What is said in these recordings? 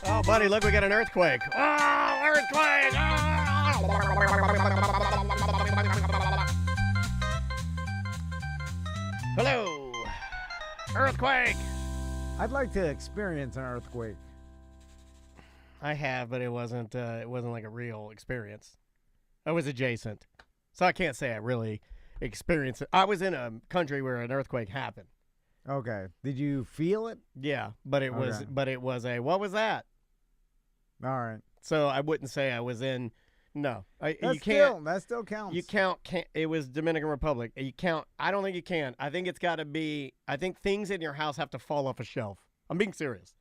Oh, buddy, look, we got an earthquake. Oh, earthquake! Hello, earthquake. I'd like to experience an earthquake. I have, but it wasn't like a real experience. I was adjacent, so I can't say I really experienced it. I was in a country where an earthquake happened. Okay. Did you feel it? Yeah, but it was a what was that? All right. So I wouldn't say I was in. No, That still counts. You count. It was Dominican Republic. You count. I don't think you can. I think it's got to be. I think things in your house have to fall off a shelf. I'm being serious.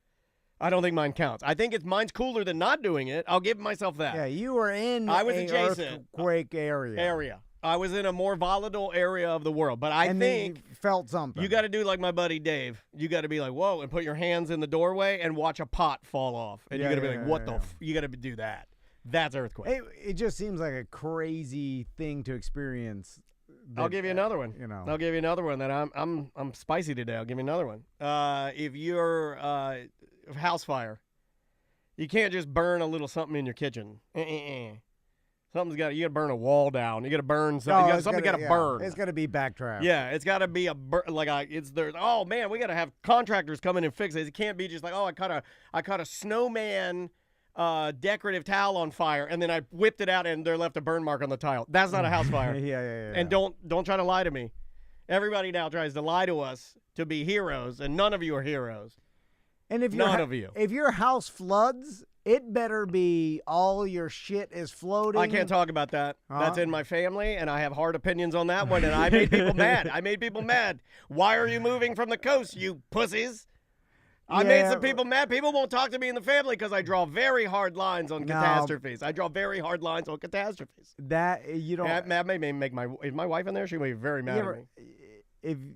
I don't think mine counts. I think mine's cooler than not doing it. I'll give myself that. Yeah, you were in I was an adjacent. earthquake area. I was in a more volatile area of the world, but I think you felt something. You got to do like my buddy Dave. You got to be like, whoa, and put your hands in the doorway and watch a pot fall off, and you got to be like, what the? You got to do that. That's earthquake. It just seems like a crazy thing to experience. I'll give you another one. I'll give you another one that I'm spicy today. I'll give you another one. If you're house fire, you can't just burn a little something in your kitchen. Something's got. You got to burn a wall down. You got to burn something. Something got to burn. It's got to be backtracked. Yeah, it's got to be it's there. Oh man, we got to have contractors come in and fix it. It can't be just like, oh, I caught a snowman decorative towel on fire, and then I whipped it out, and there left a burn mark on the tile. That's not a house fire. Yeah. And don't try to lie to me. Everybody now tries to lie to us to be heroes, and none of you are heroes. And if none of you, if your house floods, it better be all your shit is floating. I can't talk about that. That's in my family, and I have hard opinions on that one, and I made people mad. Why are you moving from the coast, you pussies? I made some people mad. People won't talk to me in the family because I draw very hard lines on catastrophes. I draw very hard lines on catastrophes. That you don't. That may make is my wife in there? She may be very mad at me.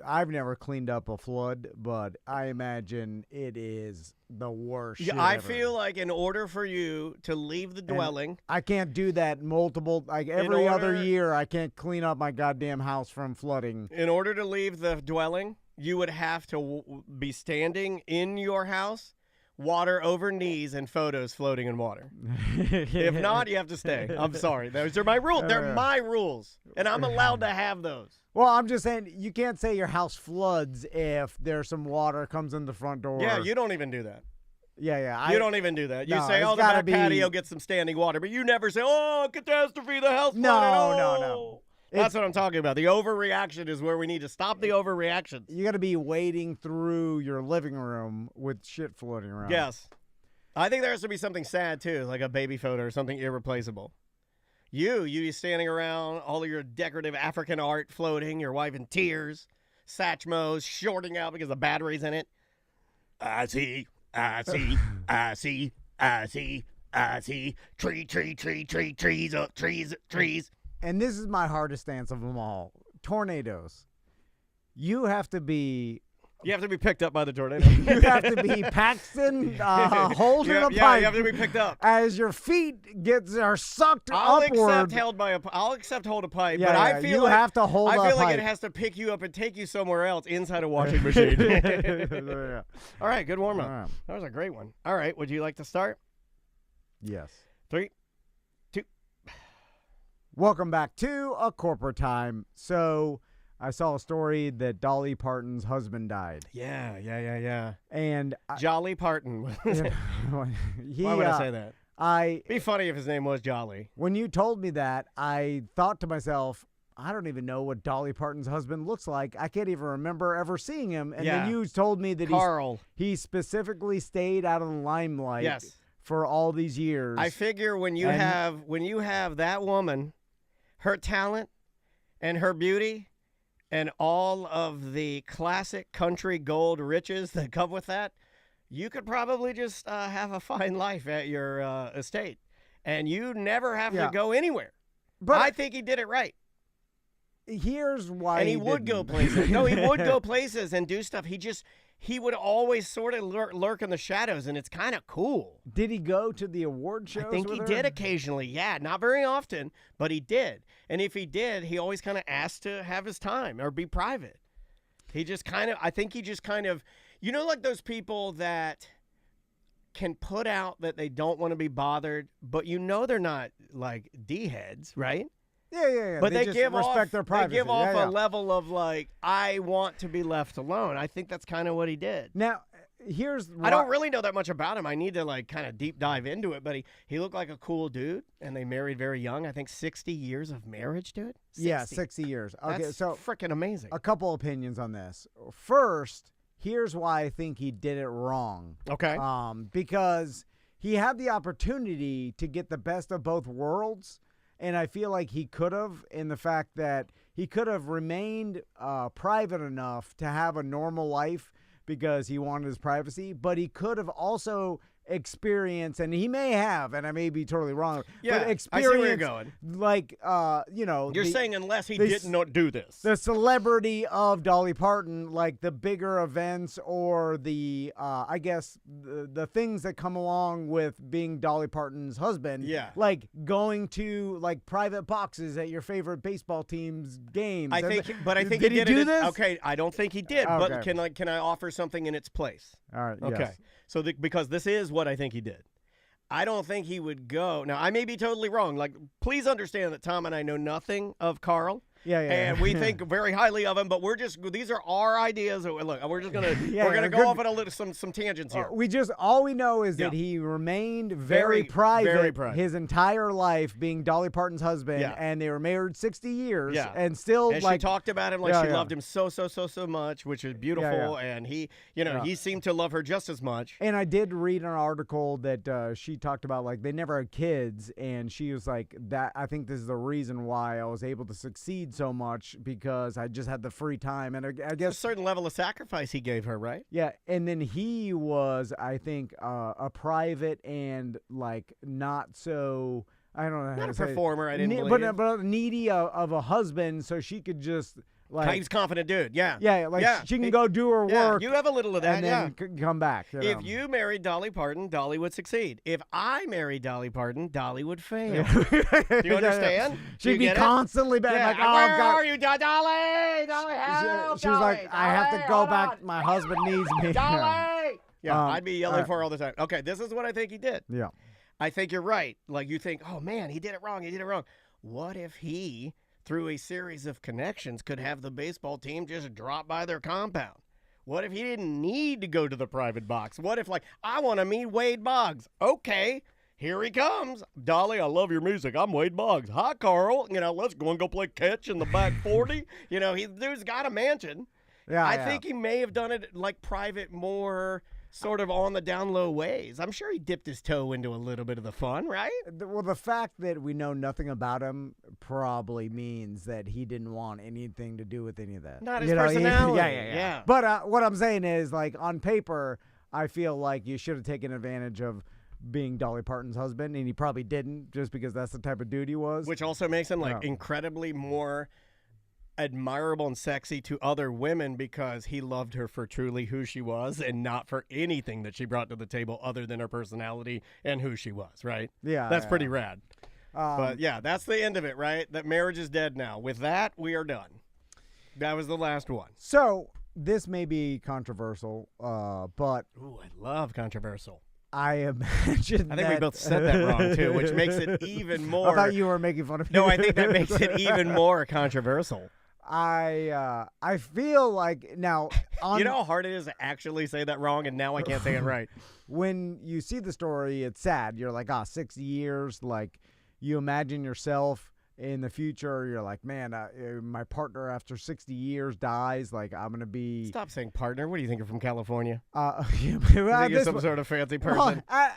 I've never cleaned up a flood, but I imagine it is the worst. Yeah, I feel like in order for you to leave the dwelling, I can't do that every other year. I can't clean up my goddamn house from flooding. In order to leave the dwelling, you would have to be standing in your house, water over knees, and photos floating in water. If not, you have to stay. I'm sorry. Those are my rules. They're my rules, and I'm allowed to have those. Well, I'm just saying you can't say your house floods if there's some water comes in the front door. Yeah, you don't even do that. Yeah. You don't even do that. You say, oh, the back patio gets some standing water, but you never say, oh, catastrophe, the house flooded. No. That's what I'm talking about. The overreaction is where we need to stop the overreactions. You got to be wading through your living room with shit floating around. Yes. I think there has to be something sad, too, like a baby photo or something irreplaceable. You standing around, all of your decorative African art floating, your wife in tears, Satchmo's shorting out because the battery's in it. I see, I see, I see, I see, I see, trees up, trees. And this is my hardest stance of them all. Tornadoes. You have to be picked up by the tornado. You have to be Paxton holding a pipe. Yeah, you have to be picked up. As your feet are sucked upward. I'll accept hold a pipe, Yeah, but yeah, I feel you like have to hold I a feel like pipe. it has to pick you up and take you somewhere else inside a washing machine. Yeah. All right, good warm up. All right. That was a great one. All right, would you like to start? Yes. 3, 2. Welcome back to A Corporate Time. So I saw a story that Dolly Parton's husband died. Yeah. And Jolly Parton. Why would I say that? It'd be funny if his name was Jolly. When you told me that, I thought to myself, I don't even know what Dolly Parton's husband looks like. I can't even remember ever seeing him. And then you told me that Carl. he specifically stayed out of the limelight for all these years. I figure when you have that woman, her talent and her beauty, and all of the classic country gold riches that come with that, you could probably just have a fine life at your estate. And you never have to go anywhere. But I think he did it right. Here's why. And he would go places. No, he would go places and do stuff. He would always sort of lurk in the shadows, and it's kind of cool. Did he go to the award shows? I think he did occasionally. Yeah, not very often, but he did. And if he did, he always kind of asked to have his time or be private. I think he just kind of, like those people that can put out that they don't want to be bothered, but they're not like D-heads, right? Yeah. But they just give respect their privacy. They give off a level of like, I want to be left alone. I think that's kind of what he did. Now, I don't really know that much about him. I need to like kind of deep dive into it, but he looked like a cool dude, and they married very young. I think 60 years of marriage, dude. 60. Yeah, 60 years. Okay, that's so freaking amazing. A couple opinions on this. First, here's why I think he did it wrong. Okay. Because he had the opportunity to get the best of both worlds. And I feel like he could have, in the fact that he could have remained private enough to have a normal life because he wanted his privacy, but he could have also experienced, and he may have, and I may be totally wrong, but I see where you're going. Like, You're saying unless he did not do this. The celebrity of Dolly Parton, like the bigger events or the, I guess, the things that come along with being Dolly Parton's husband. Yeah. Like going to like private boxes at your favorite baseball team's games. I think did he did do it. this? Okay, I don't think he did, but can I offer something in its place? All right. Okay. Yes. So because this is what I think he did. I don't think he would go. Now, I may be totally wrong. Like, please understand that Tom and I know nothing of Carl. Yeah. And we think very highly of him, but these are our ideas. Look, we're just gonna go off on a little some tangents here. All we know is that he remained very private his entire life, being Dolly Parton's husband, and they were married 60 years, and still she talked about him like she loved him so much, which is beautiful, and he seemed to love her just as much. And I did read an article that she talked about like they never had kids, and she was like that. I think this is the reason why I was able to succeed so much, because I just had the free time, and I guess a certain level of sacrifice he gave her, right? Yeah, and then he was, I think, a private and like not so, I don't know how to say, performer. I didn't believe, but needy of a husband, so she could just like he's a confident dude. Yeah, she can go do her work. You have a little of that, and then come back. If you married Dolly Parton, Dolly would succeed. If I married Dolly Parton, Dolly would fail. Do you understand? She'd be constantly back. Like, where God. are you, Dolly? Dolly, help! She was like, I have to go back. My husband needs me. Dolly! Yeah, I'd be yelling for her all the time. Okay, this is what I think he did. Yeah. I think you're right. Like, you think, oh, man, he did it wrong. What if he, through a series of connections, could have the baseball team just drop by their compound? What if he didn't need to go to the private box? What if, like, I want to meet Wade Boggs? Okay. Here he comes. Dolly, I love your music. I'm Wade Boggs. Hi, Carl. Let's go and go play catch in the back 40. Dude's got a mansion. Yeah, I think he may have done it like private, more sort of on the down low ways. I'm sure he dipped his toe into a little bit of the fun, right? Well, the fact that we know nothing about him probably means that he didn't want anything to do with any of that. Not his personality. Yeah. But what I'm saying is, like, on paper, I feel like you should have taken advantage of being Dolly Parton's husband, and he probably didn't, just because that's the type of dude he was. Which also makes him incredibly more admirable and sexy to other women, because he loved her for truly who she was and not for anything that she brought to the table other than her personality and who she was, right? Yeah. That's pretty rad. But yeah, that's the end of it, right? That marriage is dead now. With that, we are done. That was the last one. So this may be controversial, but ooh, I love controversial. I imagine I think we both said that wrong, too, which makes it even more. I thought you were making fun of me. No, I think that makes it even more controversial. I feel like now. You know how hard it is to actually say that wrong, and now I can't say it right. When you see the story, it's sad. You're like, 60 years. Like, you imagine yourself in the future. You're like, man, my partner after 60 years dies. Like, I'm gonna be. Stop saying partner. What do you think? You're from California? You think you're some sort of fancy person? Well,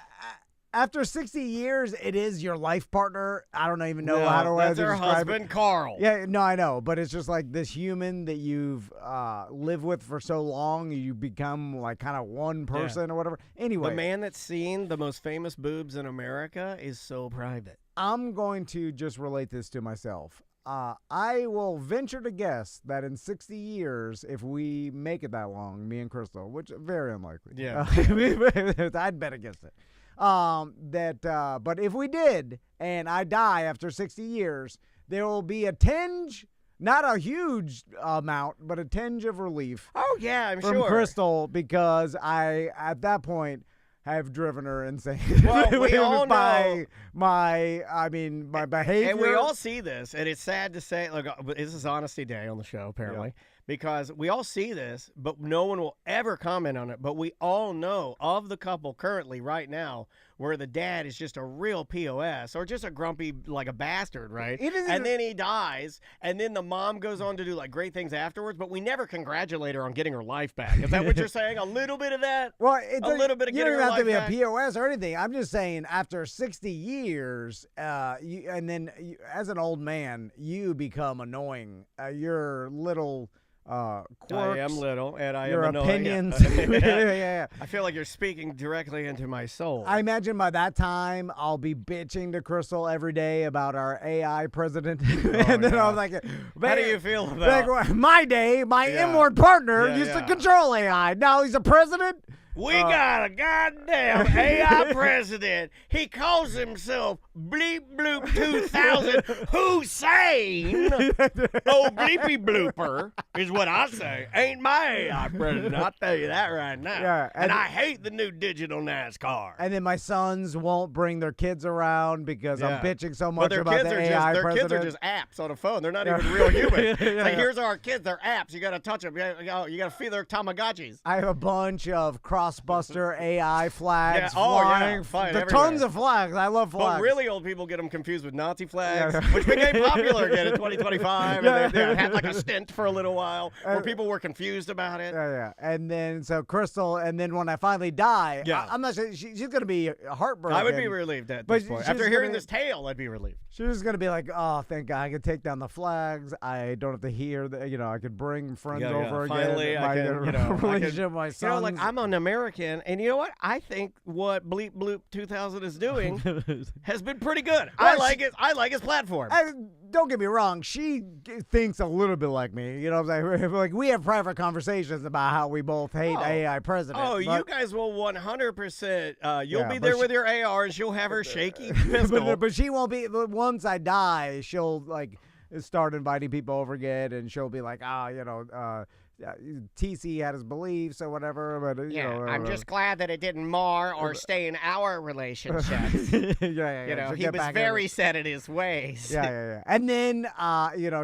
after 60 years, it is your life partner. I don't even know how to that's her describe husband, it. Carl. Yeah, no, I know, but it's just like this human that you've lived with for so long, you become like kind of one person or whatever. Anyway, the man that's seen the most famous boobs in America is so private. I'm going to just relate this to myself. I will venture to guess that in 60 years, if we make it that long, me and Crystal, which is very unlikely. Yeah. I'd bet against it. But if we did, and I die after 60 years, there will be a tinge, not a huge amount, but a tinge of relief. Oh yeah, I'm from sure. Crystal, because I, at that point, have driven her insane. Well, we all know my behavior. And we all see this, and it's sad to say, look, this is Honesty Day on the show, apparently, because we all see this, but no one will ever comment on it. But we all know of the couple currently right now where the dad is just a real POS or just a grumpy, like a bastard, right? And then he dies, and then the mom goes on to do like great things afterwards, but we never congratulate her on getting her life back. Is that what you're saying? A little bit of that? Well, a little bit of getting her life back? You don't have to be a POS or anything. I'm just saying after 60 years, as an old man, you become annoying. Your little quirks. I am little, and I your am annoying. Opinions. Yeah. I feel like you're speaking directly into my soul. I imagine by that time I'll be bitching to Crystal every day about our AI president, and then I was like, "How do you feel about my day? My inward partner used to control AI. Now he's a president." We got a goddamn AI president. He calls himself Bleep Bloop 2000 Hussein. Oh, Bleepy Blooper is what I say. Ain't my AI president. I'll tell you that right now. Yeah, and I hate the new digital NASCAR. And then my sons won't bring their kids around because I'm bitching so much about the AI president. Their kids are just apps on a phone. They're not even real humans. Like, here's our kids. They're apps. You got to touch them. You got to feed their Tamagotchis. I have a bunch of crossbuster AI flags flying. Tons of flags. I love flags. But really old people get them confused with Nazi flags, which became popular again in 2025. And they had like a stint for a little while where people were confused about it. And then so Crystal, and then when I finally die, I'm not sure she's going to be heartbroken. I would be relieved at this point. After hearing this tale, I'd be relieved. She's just going to be like, oh, thank God, I can take down the flags. I don't have to hear that, I could bring friends over again. Finally, I can, relationship with my sons. Like, I'm an American, and you know what? I think what Bleep Bloop 2000 is doing has been pretty good. I like it. I like his platform. Don't get me wrong. She thinks a little bit like me. You know what I'm saying? Like, we have private conversations about how we both hate AI president. Oh, you guys will 100%. You'll be there with your AR, and she'll have her shaky pistol. But she won't be. Once I die, she'll like start inviting people over again, and she'll be like, TC had his beliefs or whatever. But I'm just glad that it didn't mar or stain our relationships. He was very set in his ways. Yeah. And then,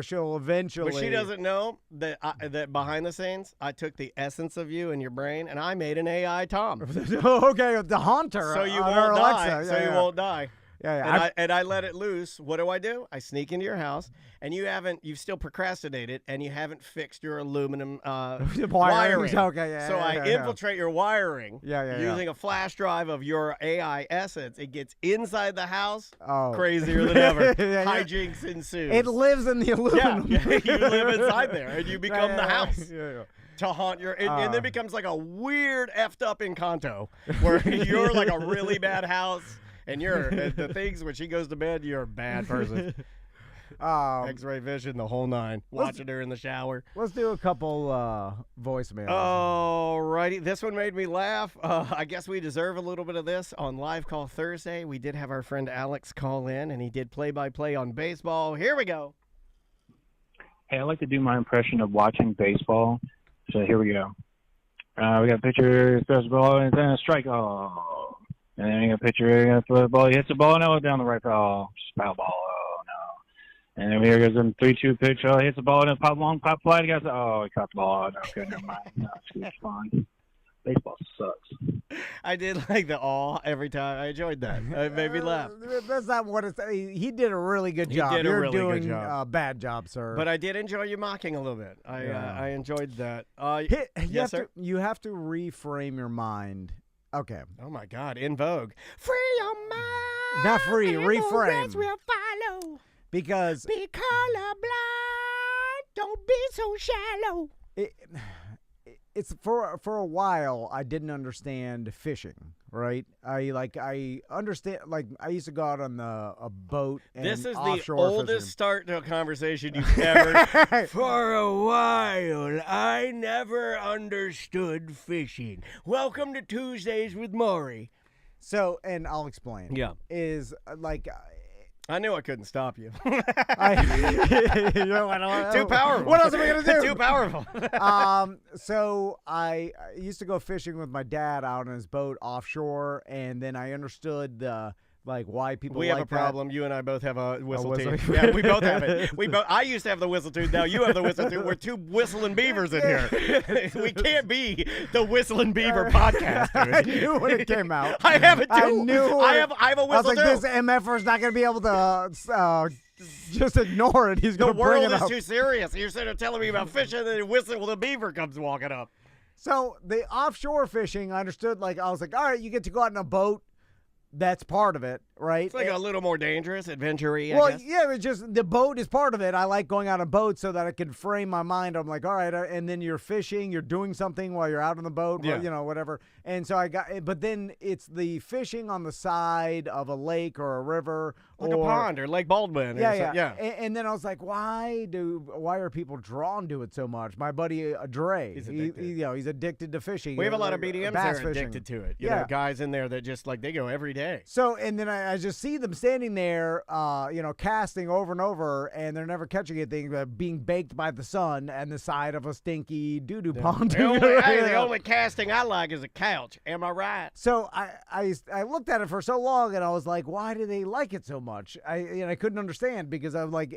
she'll eventually. But she doesn't know that that behind the scenes, I took the essence of you in your brain and I made an AI Tom. Okay, the haunter. So you won't die. You won't die. Yeah. And I let it loose. What do? I sneak into your house, and you've still procrastinated, and you haven't fixed your aluminum wiring. Okay, so I infiltrate your wiring using a flash drive of your AI essence. It gets inside the house, Oh. crazier than ever. Hijinks ensues. It lives in the aluminum. Yeah, you live inside there, and you become the house. Yeah. To haunt your, and then becomes like a weird effed up Encanto, where you're like a really bad house. And you're the things when she goes to bed, you're a bad person. X-ray vision, the whole nine. Watching her in the shower. Let's do a couple voicemails. All righty. This one made me laugh. I guess we deserve a little bit of this on Live Call Thursday. We did have our friend Alex call in, and he did play-by-play on baseball. Here we go. Hey, I'd like to do my impression of watching baseball. So here we go. We got a pitcher, throws the ball, and then a strike. Oh. And then you got a pitcher, you got the ball, he hits the ball, no, down the right ball, just foul ball, oh, no. And then here goes a 3-2 pitch, he hits the ball, and a long pop fly, the guy's he caught the ball, no, okay, never mind, no, it's fine. Baseball sucks. I did like the awe every time. I enjoyed that. It made me laugh. That's not what it's. He did a really good job. You're really doing good job. A bad job, sir. But I did enjoy you mocking a little bit. I enjoyed that. Yes, sir. You have to reframe your mind. Okay. Oh my God! In vogue. Free your mind. Not free. And reframe. Will follow. Because be colorblind. Don't be so shallow. It's for a while I didn't understand fishing, right? I understand, like, I used to go out on a boat and this is offshore the oldest fishing. start to a conversation you've ever. For a while I never understood fishing. Welcome to Tuesdays with Maury. So, and I'll explain. Yeah. Is like I knew I couldn't stop you. Too powerful. What else are we gonna do? Too powerful. So I used to go fishing with my dad out on his boat offshore, and then I understood why people. We like have a problem. You and I both have a whistle tooth. whistle. Yeah, we both have it. I used to have the whistle tooth. Now you have the whistle tooth. We're two whistling beavers in here. We can't be the whistling beaver podcast. Dude. I knew when it came out. I have it too. I knew. I have a whistle I was like, too. this MFer's not going to be able to just ignore it. He's going to bring it up. The world is too serious. You're sitting there telling me about fishing, and then whistle the beaver comes walking up. So the offshore fishing, I understood. I was like, all right, you get to go out in a boat. That's part of it, right? It's a little more dangerous, adventure-y, I guess. Yeah, it's just the boat is part of it. I like going on a boat so that I can frame my mind. I'm like, all right, and then you're fishing, you're doing something while you're out on the boat, whatever. And so but then it's the fishing on the side of a lake or a river. Like a pond or Lake Baldwin. Yeah. And then I was like, why are people drawn to it so much? My buddy Dre, he's addicted. He's addicted to fishing. We have a lot of BDMs that are addicted to it. You know, guys in there that just they go every day. So, and then I just see them standing there, casting over and over, and they're never catching anything, being baked by the sun and the side of a stinky doo-doo pond. The only casting I like is a couch. Am I right? So I looked at it for so long, and I was like, why do they like it so much? I couldn't understand, because I'm like,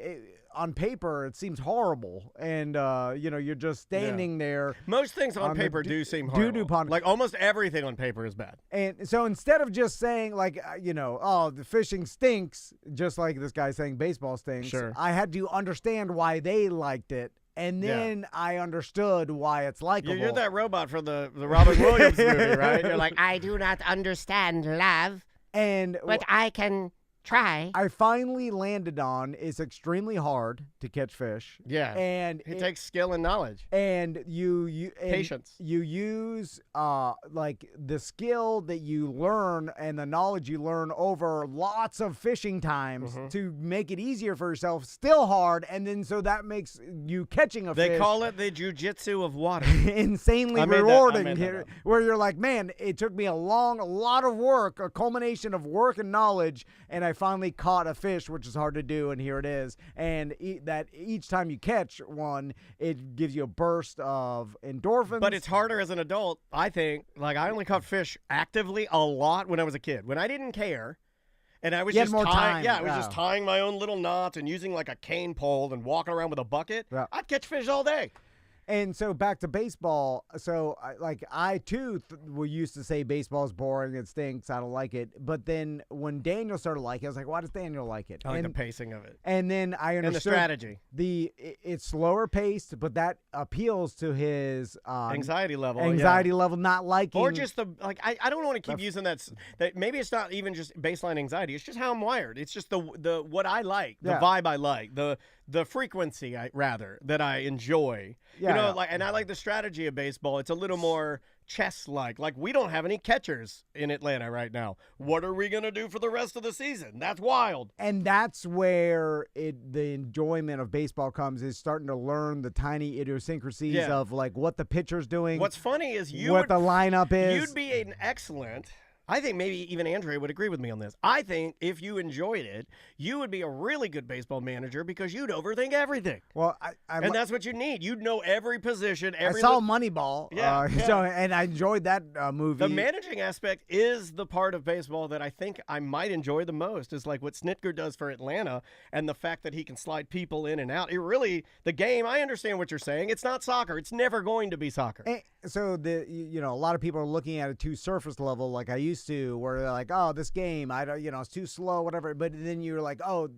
on paper it seems horrible, and you're just standing there. Most things on paper do seem horrible. Doo-doo pond. Like almost everything on paper is bad. And so instead of just saying the fishing stinks, just like this guy saying baseball stinks, sure. I had to understand why they liked it. And then I understood why it's likable. You're that robot from the Robin Williams movie, right? You're like, I do not understand love, but I can try. I finally landed on it's extremely hard to catch fish. Yeah, and it takes skill and knowledge, and patience. You use the skill that you learn and the knowledge you learn over lots of fishing times to make it easier for yourself. Still hard, and then so that makes you catching a fish. They call it the jujitsu of water. Insanely rewarding here, where you're like, man, it took me a lot of work, a culmination of work and knowledge, and I I finally caught a fish, which is hard to do, and here it is. And that each time you catch one, it gives you a burst of endorphins. But it's harder as an adult, I think. Like, I only caught fish actively a lot when I was a kid. When I didn't care, and I was just tying, I was just tying my own little knots and using like a cane pole and walking around with a bucket. Yeah. I'd catch fish all day. And so back to baseball. So I too we used to say baseball is boring, it stinks, I don't like it. But then when Daniel started liking it, I was like, why does Daniel like it? I like the pacing of it. And then I understood and the strategy. It's slower paced, but that appeals to his anxiety level. Level, not liking. Or just I don't want to keep using that maybe it's not even just baseline anxiety. It's just how I'm wired. It's just the what I like, the vibe I like, the frequency that I enjoy. Yeah, and I like the strategy of baseball. It's a little more chess-like. Like, we don't have any catchers in Atlanta right now. What are we going to do for the rest of the season? That's wild. And that's where the enjoyment of baseball comes, is starting to learn the tiny idiosyncrasies of, like, what the pitcher's doing. What's funny is the lineup is. You'd be an excellent... I think maybe even Andrea would agree with me on this. I think if you enjoyed it, you would be a really good baseball manager because you'd overthink everything. Well, and that's what you need. You'd know every position. I saw Moneyball, and I enjoyed that movie. The managing aspect is the part of baseball that I think I might enjoy the most, is like what Snitker does for Atlanta, and the fact that he can slide people in and out. The game, I understand what you're saying. It's not soccer. It's never going to be soccer. So a lot of people are looking at it too surface level, like I used to, where they're like, oh, this game, it's too slow, whatever. But then you're like, oh,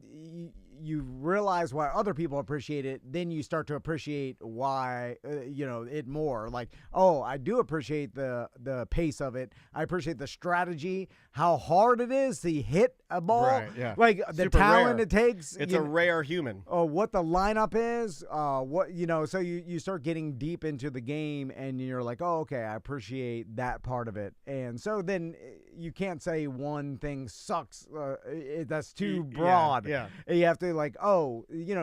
you realize why other people appreciate it. Then you start to appreciate why, it more. Like, oh, I do appreciate the pace of it. I appreciate the strategy, how hard it is to hit a ball. Right, yeah. Like the talent it takes. It's a rare human. Oh, what the lineup is. So you start getting deep into the game, and you're like, oh, okay, I appreciate that part of it. And so then you can't say one thing sucks. That's too broad. Yeah. You have to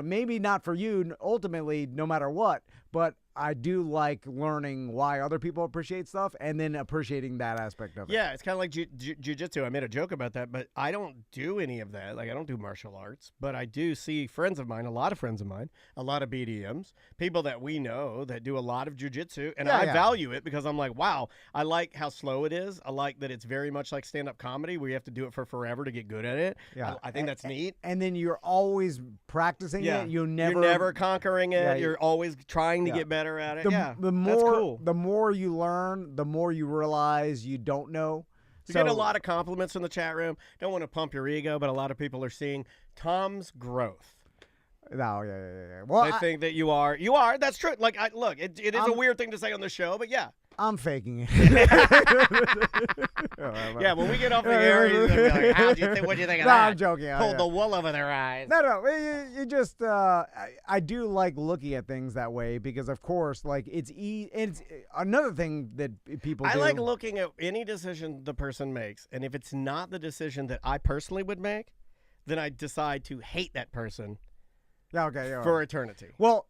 maybe not for you ultimately, no matter what, but I do like learning why other people appreciate stuff and then appreciating that aspect of it. Yeah, it's kind of like jiu-jitsu. I made a joke about that, but I don't do any of that. Like, I don't do martial arts, but I do see friends of mine, a lot of BDMs, people that we know that do a lot of jiu-jitsu, and I value it because I'm like, wow, I like how slow it is. I like that it's very much like stand-up comedy where you have to do it for forever to get good at it. Yeah. I think that's neat. And then you're always practicing it. You're never conquering it. Yeah, you're always trying to get better at it. That's cool. The more you learn, the more you realize you don't know. You get a lot of compliments in the chat room. Don't want to pump your ego, but a lot of people are seeing Tom's growth. No, yeah. Well, I think that you are. That's true. Like, it is a weird thing to say on the show, but yeah. I'm faking it. Yeah, when we get off the air, he's gonna be like, what do you think of that? I'm joking. Pulled the wool over their eyes. No, you just, I do like looking at things that way because, of course, like, it's another thing that people do. I like looking at any decision the person makes, and if it's not the decision that I personally would make, then I decide to hate that person for eternity. Well,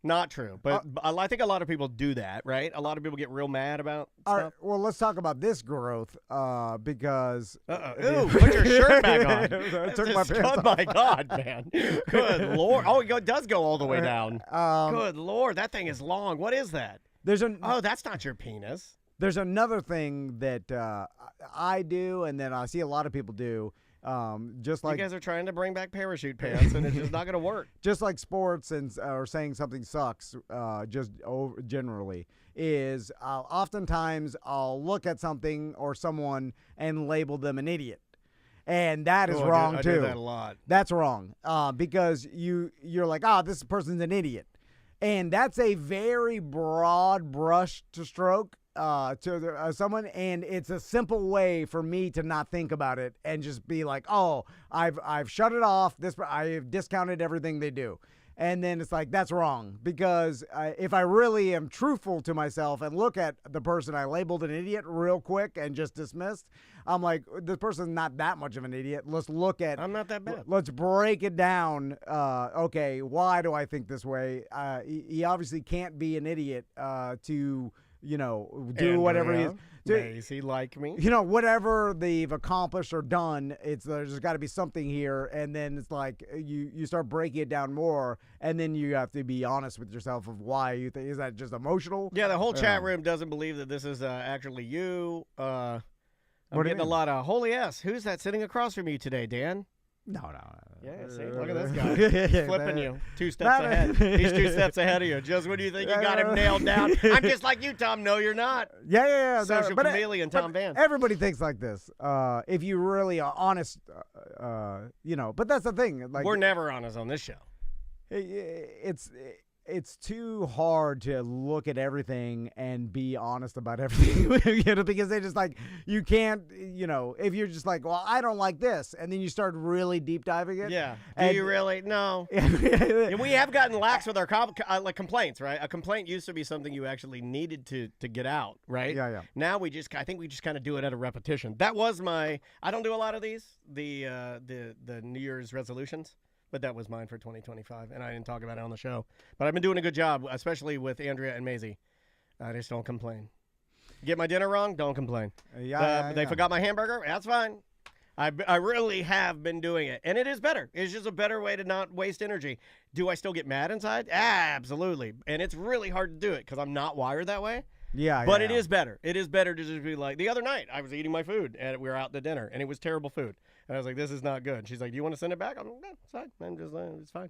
not true, but I think a lot of people do that, right? A lot of people get real mad about stuff. Right, well, let's talk about this growth because... Ooh, put your shirt back on. I took my pants off. Oh, my God, man. Good Lord. Oh, it does go all the way down. Good Lord, that thing is long. What is that? That's not your penis. There's another thing that I do, and then I see a lot of people do. Just like you guys are trying to bring back parachute pants, and it's just not going to work. Just like sports or saying something sucks, generally is oftentimes I'll look at something or someone and label them an idiot, and that is wrong too. I do that a lot. That's wrong because you're like, this person's an idiot, and that's a very broad brush to stroke. To someone, and it's a simple way for me to not think about it and just be like, oh, I've shut it off. I have discounted everything they do. And then it's like, that's wrong, because if I really am truthful to myself and look at the person I labeled an idiot real quick and just dismissed, I'm like, this person's not that much of an idiot. Let's look at... I'm not that bad. Let's break it down. Okay, why do I think this way? He obviously can't be an idiot to do whatever he is. Does he like me? Whatever they've accomplished or done, there's got to be something here, and then it's like you start breaking it down more, and then you have to be honest with yourself of why you think. Is that just emotional? Yeah, the whole chat room doesn't believe that this is actually you. I'm getting a lot of holy ass. Who's that sitting across from you today, Dan? No. Yeah, see, look at this guy. He's flipping you 2 steps ahead. He's 2 steps ahead of you. Just when you think you got him nailed down. I'm just like you, Tom. No, you're not. Yeah. Social chameleon, Tom Van. Everybody thinks like this. If you really are honest, but that's the thing. Like, we're never honest on this show. It's too hard to look at everything and be honest about everything, because they just like, you can't, if you're just like, well, I don't like this, and then you start really deep diving it. Yeah. Do you really? No. We have gotten lax with our complaints, right? A complaint used to be something you actually needed to get out, right? Yeah. Now I think we just kind of do it at a repetition. That was I don't do a lot of these, the New Year's resolutions. But that was mine for 2025, and I didn't talk about it on the show. But I've been doing a good job, especially with Andrea and Maisie. I just don't complain. Get my dinner wrong, don't complain. They forgot my hamburger, that's fine. I really have been doing it, and it is better. It's just a better way to not waste energy. Do I still get mad inside? Absolutely. And it's really hard to do it because I'm not wired that way. Yeah, but it is better. It is better to just be like, the other night, I was eating my food, and we were out to dinner, and it was terrible food. And I was like, this is not good. She's like, do you want to send it back? I'm like, no, it's fine. It's fine.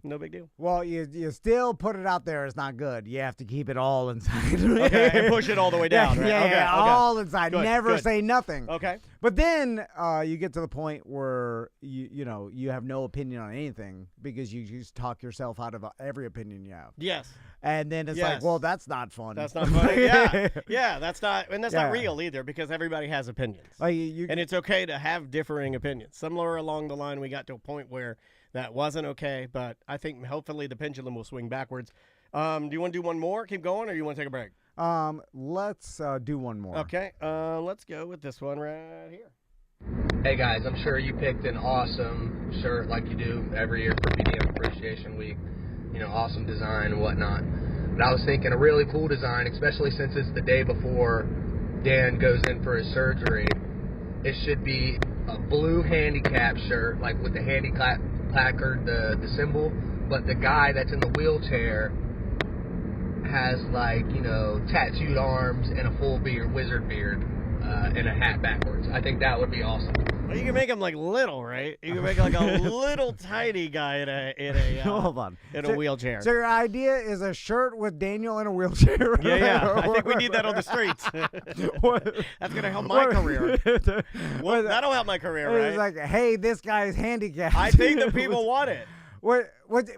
No big deal. Well, you still put it out there. It's not good. You have to keep it all inside. Okay, and push it all the way down, right? Okay. All inside. Good, Never say nothing. Okay. But then you get to the point where you have no opinion on anything because you just talk yourself out of every opinion you have. Yes. And then it's like, well, that's not fun. That's not funny. Yeah, that's not real either because everybody has opinions. And it's okay to have differing opinions. Somewhere along the line, we got to a point where that wasn't okay, but I think hopefully the pendulum will swing backwards. Do you want to do one more? Keep going, or you want to take a break? Let's do one more. Okay. Let's go with this one right here. Hey guys, I'm sure you picked an awesome shirt like you do every year for BDM Appreciation Week. Awesome design and whatnot. But I was thinking a really cool design, especially since it's the day before Dan goes in for his surgery. It should be a blue handicap shirt, like with the handicap placard, the symbol, but the guy that's in the wheelchair has tattooed arms and a full beard, wizard beard, and a hat backwards. I think that would be awesome. Well, you can make him like little, right? You can make like a little tiny guy in a hold on, in a wheelchair. So your idea is a shirt with Daniel in a wheelchair? Yeah. I think we need that on the streets. That's gonna help my career. Well, that'll help my career, right? It's like, hey, this guy's handicapped. I think the people want it.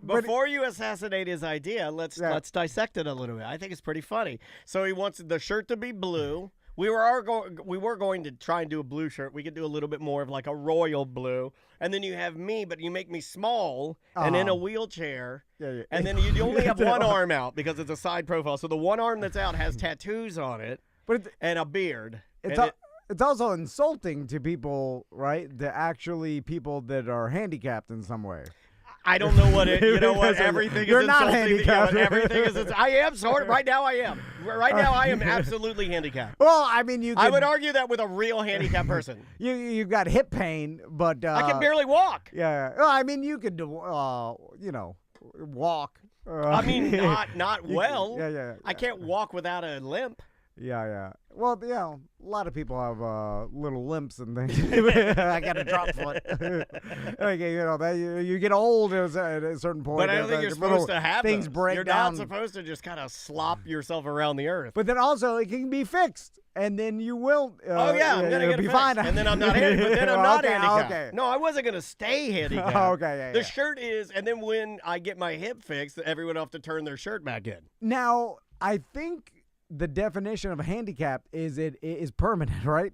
Before you assassinate his idea, let's dissect it a little bit. I think it's pretty funny. So he wants the shirt to be blue. We were going to try and do a blue shirt. We could do a little bit more of like a royal blue. And then you have me, but you make me small and in a wheelchair. Yeah. And then you only have one arm out because it's a side profile. So the one arm that's out has tattoos on it and a beard. It's also insulting to people, right? People that are handicapped in some way. I don't know what it. You know what? Everything You're is not insulting. handicapped. Everything is. I am sort. Right now, I am. Right now, I am absolutely handicapped. Well, I mean, I would argue that with a real handicapped person. You've got hip pain, but I can barely walk. Yeah. Well, I mean, you could, walk. I mean, not well. Yeah. I can't walk without a limp. Yeah. Well, a lot of people have little limps and things. I got a drop foot. Okay, you get old at a certain point. But I don't think you're supposed to have things those. break You're down. not supposed to just kind of slop yourself around the earth. But then also it can be fixed, and then you will. I'm gonna get it be fixed. fine. And then I'm not handicapped. But then I'm not handicapped. Okay. No, I wasn't gonna stay handicapped. Okay, The shirt is, and then when I get my hip fixed, everyone will have to turn their shirt back in. Now, I think the definition of handicapped is permanent, right?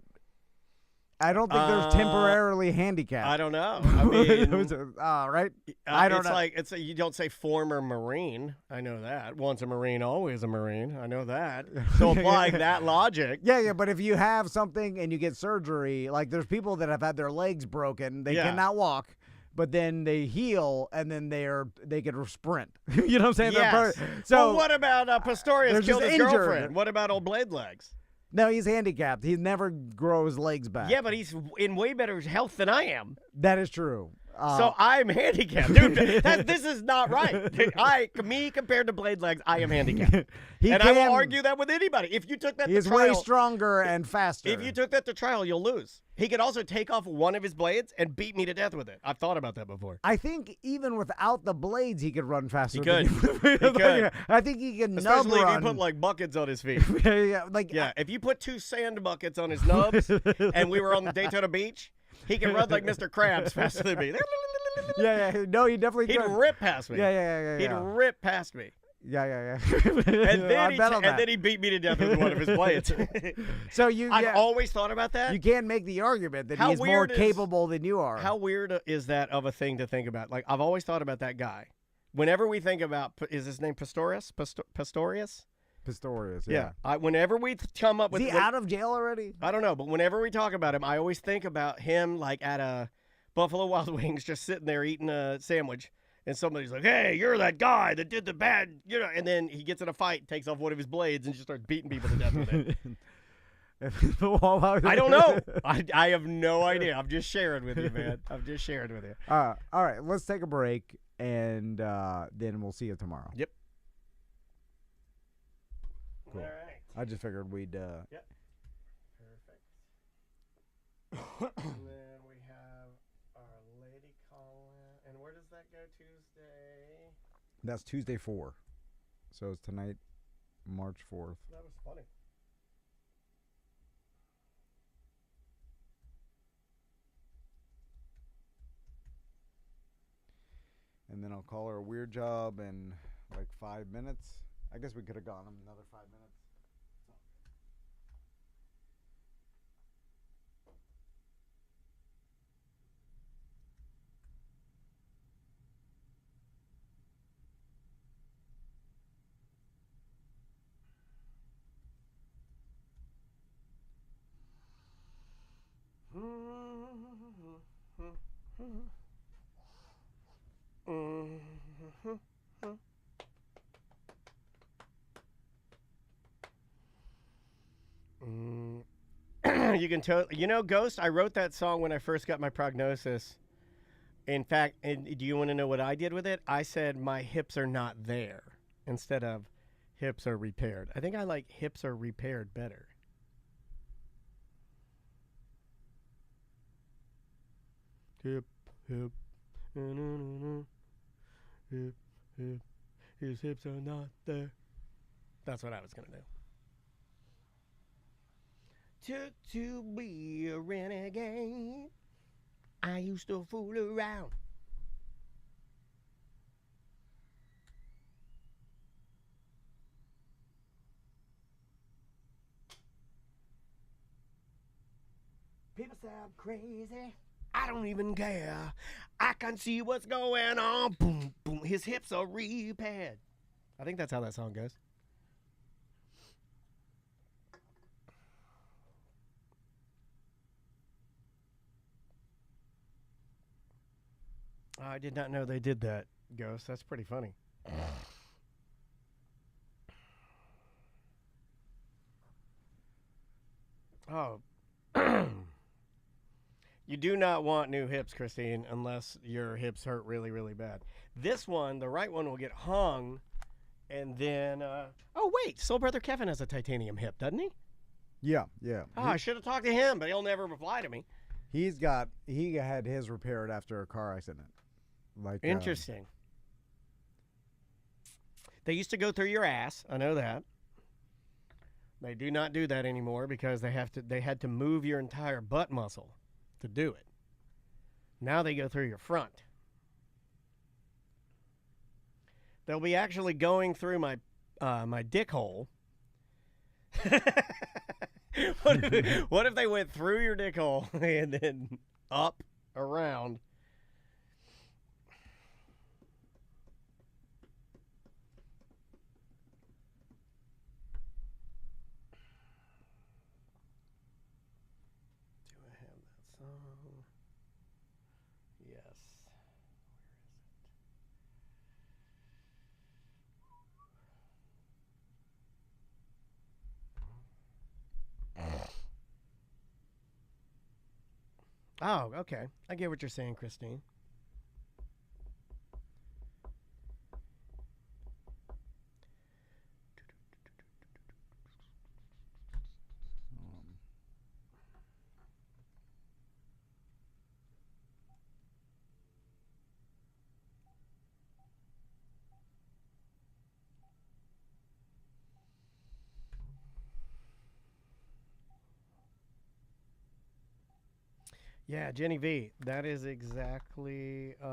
I don't think there's temporarily handicapped. I don't know. I mean, right? I don't know. You don't say former Marine. I know that. Once a Marine, always a Marine. I know that. So applying that logic. Yeah. But if you have something and you get surgery, like there's people that have had their legs broken, they cannot walk. but then they heal, and then they can sprint. You know what I'm saying? Yes. So well, what about Pistorius they're killed just his injured. girlfriend? What about old Blade Legs? no, he's handicapped. He never grows his legs back. Yeah, but he's in way better health than I am. That is true. So I'm handicapped. Dude, this is not right. Me compared to Blade Legs, I am handicapped. I will argue that with anybody. If you took that to trial, way stronger and faster. If you took that to trial, you'll lose. He could also take off one of his blades and beat me to death with it. I've thought about that before. I think even without the blades, he could run faster. He could. He could. I think he can nub Especially run. if you put like buckets on his feet. yeah, If you put 2 sand buckets on his nubs and we were on the Daytona Beach, he can run like Mr. Krabs faster than me. yeah. No, he definitely He'd could. rip past me. Yeah. He'd rip past me. Yeah. And I then he beat me to death with one of his blades. So I've always thought about that. You can't make the argument that How he's more weird capable than you are. How weird is that of a thing to think about? Like, I've always thought about that guy. Whenever we think about, is his name Pistorius? Pistorius? Pistorius, yeah. Whenever we come up with... Is he out of jail already? I don't know, but whenever we talk about him, I always think about him like at a Buffalo Wild Wings just sitting there eating a sandwich. And somebody's like, hey, you're that guy that did the bad, and then he gets in a fight, takes off one of his blades, and just starts beating people to death with it. I don't know. I have no idea. I'm just sharing with you, man. I'm just sharing with you. All right, let's take a break, and then we'll see you tomorrow. Yep. Cool. All right. I just figured we'd... Yep. Perfect. And then we have our lady calling. And where does that go Tuesday? That's Tuesday 4. So it's tonight, March 4th. That was funny. And then I'll call her a weird job in like 5 minutes. I guess we could have gone another 5 minutes. You can tell, Ghost, I wrote that song when I first got my prognosis. In fact, and do you want to know what I did with it? I said my hips are not there instead of hips are repaired. I think I like hips are repaired better. Hip, hip, hip, hip, his hips are not there. That's what I was going to do. Took to be a renegade. I used to fool around. People say I'm crazy. I don't even care. I can see what's going on. Boom, boom. His hips are repaired. I think that's how that song goes. I did not know they did that, Ghost. That's pretty funny. Oh. You do not want new hips, Christine, unless your hips hurt really, really bad. This one, the right one, will get hung, and then... oh, wait. Soul Brother Kevin has a titanium hip, doesn't he? Yeah. Oh, I should have talked to him, but he'll never reply to me. He had his repaired after a car accident. Like Interesting. They used to go through your ass. I know that. They do not do that anymore because they had to move your entire butt muscle to do it. Now they go through your front. They'll be actually going through my my dick hole. What if they went through your dick hole and then up, around? Do I have that song? Yes. Oh, okay. I get what you're saying, Christine. Yeah, Jenny V. That is exactly. We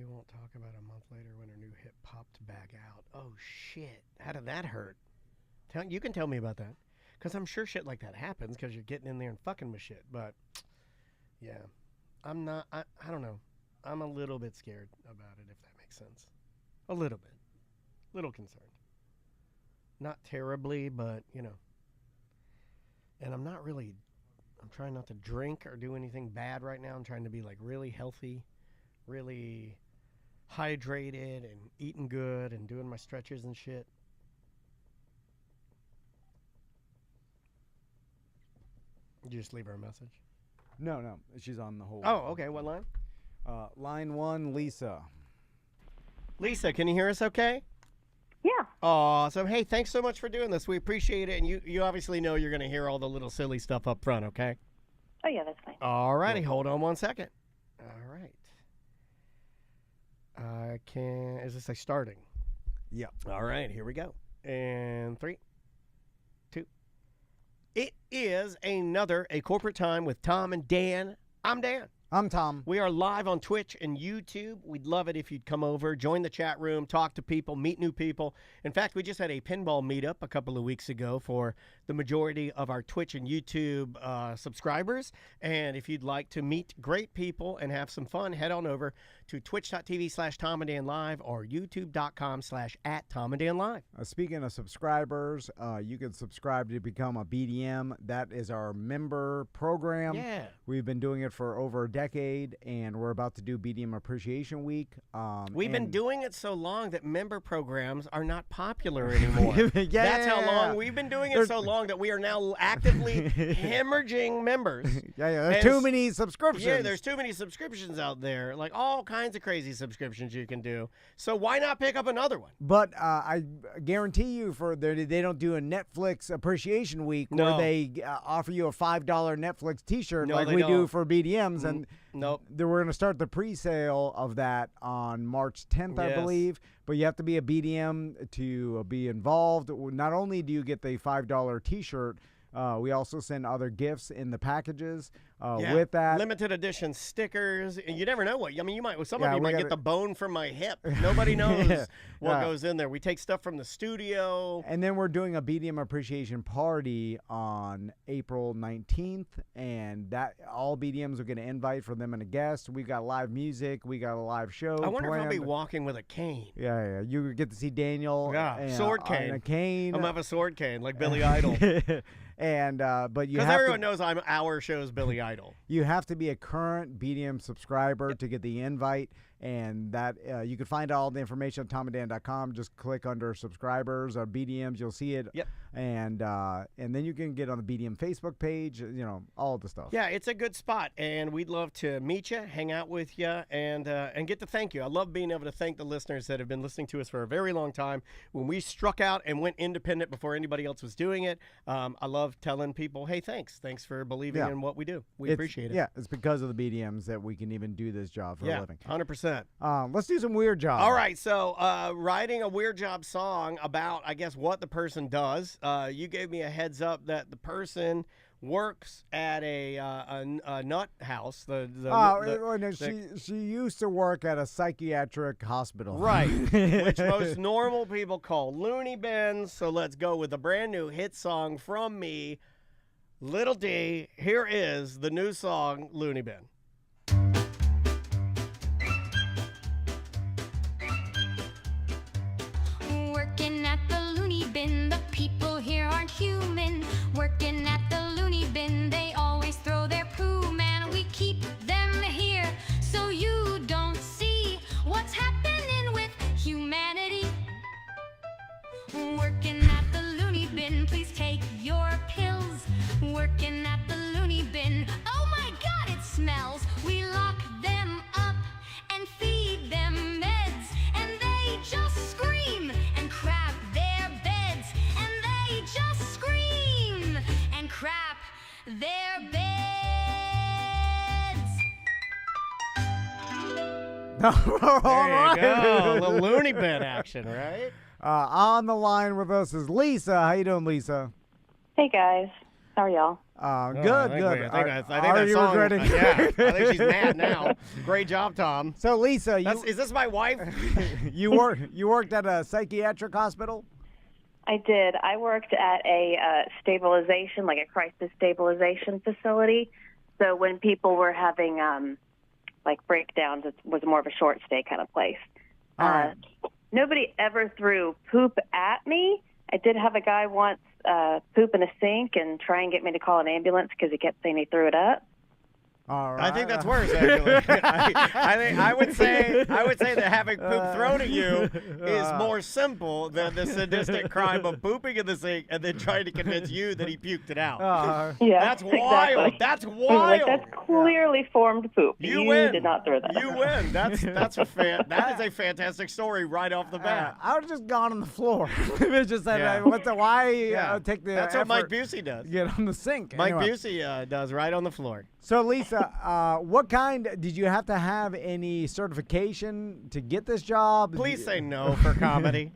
won't talk about a month later when her new hit popped back out. Oh shit! How did that hurt? You can tell me about that, because I'm sure shit like that happens because you're getting in there and fucking with shit. But yeah, I'm not. I don't know. I'm a little bit scared about it, if that makes sense. A little bit, little concerned. Not terribly, but you know. And I'm trying not to drink or do anything bad right now. I'm trying to be like really healthy, really hydrated and eating good and doing my stretches and shit. Did you just leave her a message? No. She's on the hold. Oh, okay. What line? Line 1, Lisa. Lisa, can you hear us okay? Yeah. Awesome. Hey, thanks so much for doing this. We appreciate it. And you obviously know you're going to hear all the little silly stuff up front, okay? Oh, yeah, that's fine. All righty. Hold on 1 second. All right. Is this starting? Yeah. All right, here we go. And 3, 2. It is a corporate time with Tom and Dan. I'm Dan. I'm Tom. We are live on Twitch and YouTube. We'd love it if you'd come over, join the chat room, talk to people, meet new people. In fact, we just had a pinball meetup a couple of weeks ago for the majority of our Twitch and YouTube subscribers. And if you'd like to meet great people and have some fun, head on over to twitch.tv/TomandDanLive or youtube.com/@TomandDanLive. Speaking of subscribers, you can subscribe to become a BDM. That is our member program. Yeah. We've been doing it for over a decade, and we're about to do BDM Appreciation Week. We've been doing it so long that member programs are not popular anymore. That's how long we've been doing it, so long that we are now actively hemorrhaging members. There's too many subscriptions. Yeah, there's too many subscriptions out there, like all kinds of crazy subscriptions you can do. So why not pick up another one? But I guarantee you, they don't do a Netflix Appreciation Week where they offer you a $5 Netflix T-shirt like we do for BDMs, and nope. We're going to start the pre-sale of that on March 10th, I believe. But you have to be a BDM to be involved. Not only do you get the $5 T-shirt, we also send other gifts in the packages with that. Limited edition stickers. You never know what. I mean, some of you might get the bone from my hip. Nobody knows what goes in there. We take stuff from the studio. And then we're doing a BDM Appreciation Party on April 19th. And that all BDMs are going to invite for them and a guest. We got live music. We got a live show. I wonder planned. if I'll be walking with a cane. Yeah. You get to see Daniel. Yeah, sword cane. And a cane. I'm going to have a sword cane like Billy Idol. And but you because have everyone knows our show's Billy Idol. You have to be a current BDM subscriber to get the invite, and that you can find all the information at TomandDan.com. Just click under subscribers or BDMs, you'll see it. Yep. And then you can get on the BDM Facebook page. All of the stuff. Yeah, it's a good spot, and we'd love to meet you, hang out with you, and get to thank you. I love being able to thank the listeners that have been listening to us for a very long time. When we struck out and went independent before anybody else was doing it, I love telling people, hey, thanks for believing in what we do. We appreciate it. Yeah, it's because of the BDMs that we can even do this job for a living. 100%. Let's do some weird jobs. All right, so writing a weird job song about, I guess, what the person does. You gave me a heads up that the person works at a nut house. She used to work at a psychiatric hospital. Right, which most normal people call loony bins. So let's go with a brand new hit song from me, Little D. Here is the new song, Loony Bin. Working at the loony bin, the people here aren't human. Working at the loony bin, they always throw their poo, man. We keep them here so you don't see what's happening with humanity. Working at the loony bin, please take your pills. Working at the loony their beds. All There you go. A right. little loony bin action, right? On the line with us is Lisa. How you doing, Lisa? Hey guys, how are y'all? Good, good. I think Are that you song, regretting? yeah, I think she's mad now. Great job, Tom. So, Lisa, Is this my wife? you worked at a psychiatric hospital? I did. I worked at a stabilization, like a crisis stabilization facility. So when people were having like breakdowns, it was more of a short stay kind of place. All right. Nobody ever threw poop at me. I did have a guy once poop in a sink and try and get me to call an ambulance because he kept saying he threw it up. All right. I think that's worse, actually. I would say that having poop thrown at you is more simple than the sadistic crime of pooping in the sink and then trying to convince you that he puked it out. Yeah, That's wild. exactly. That's Like, wild. that's clearly formed poop. You win. did not throw that. You win. That is a fantastic story right off the bat. I would have just gone on the floor. It just said, Yeah. why take the That's what Mike effort Busey does. to get on the sink? Mike Anyway. Busey does right on the floor. So, Lisa, what kind did you have to have any certification to get this job? Please say no for comedy.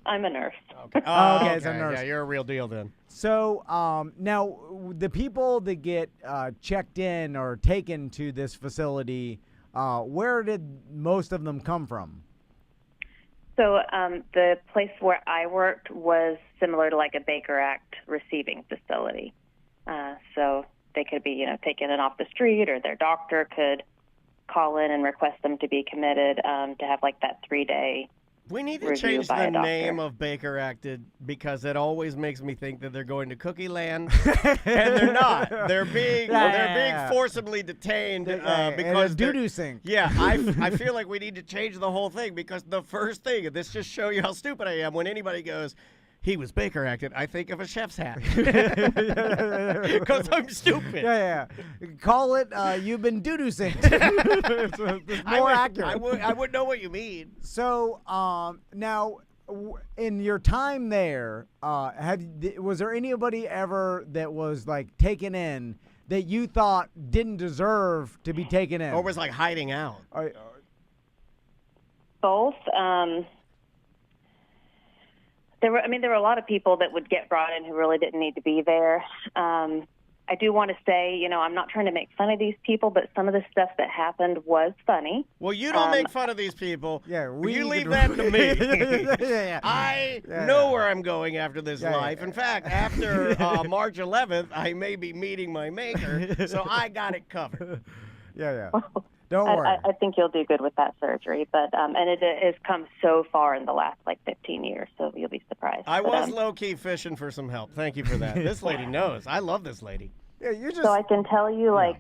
I'm a nurse. Okay. Oh, okay, it's a nurse. Yeah, you're a real deal then. So, now the people that get checked in or taken to this facility, where did most of them come from? So the place where I worked was similar to like a Baker Act receiving facility. So they could be, taken in off the street, or their doctor could call in and request them to be committed to have like that 3-day. We need to Review change by the a doctor. name of Baker Acted because it always makes me think that they're going to Cookie Land, and they're not. They're being forcibly detained because doo-doo sink. Yeah, I feel like we need to change the whole thing because the first thing, and this just shows you how stupid I am, when anybody goes, he was Baker Acted, I think of a chef's hat. Because I'm stupid. Yeah. Call it, you've been doo-doo synced. It's more accurate. I would know what you mean. So, now, in your time there, was there anybody ever that was, like, taken in that you thought didn't deserve to be taken in? Or was like hiding out. Both. There were a lot of people that would get brought in who really didn't need to be there. I do want to say, I'm not trying to make fun of these people, but some of the stuff that happened was funny. Well, you don't make fun of these people. Yeah, you leave that to me. Yeah. I know where I'm going after this life. yeah. In fact, after March 11th, I may be meeting my maker, so I got it covered. Yeah. Don't worry. I think you'll do good with that surgery, but and it has come so far in the last 15 years, so you'll be surprised. I But, was low-key fishing for some help. Thank you for that. This lady knows. I love this lady. Yeah, you just. So I can tell you, as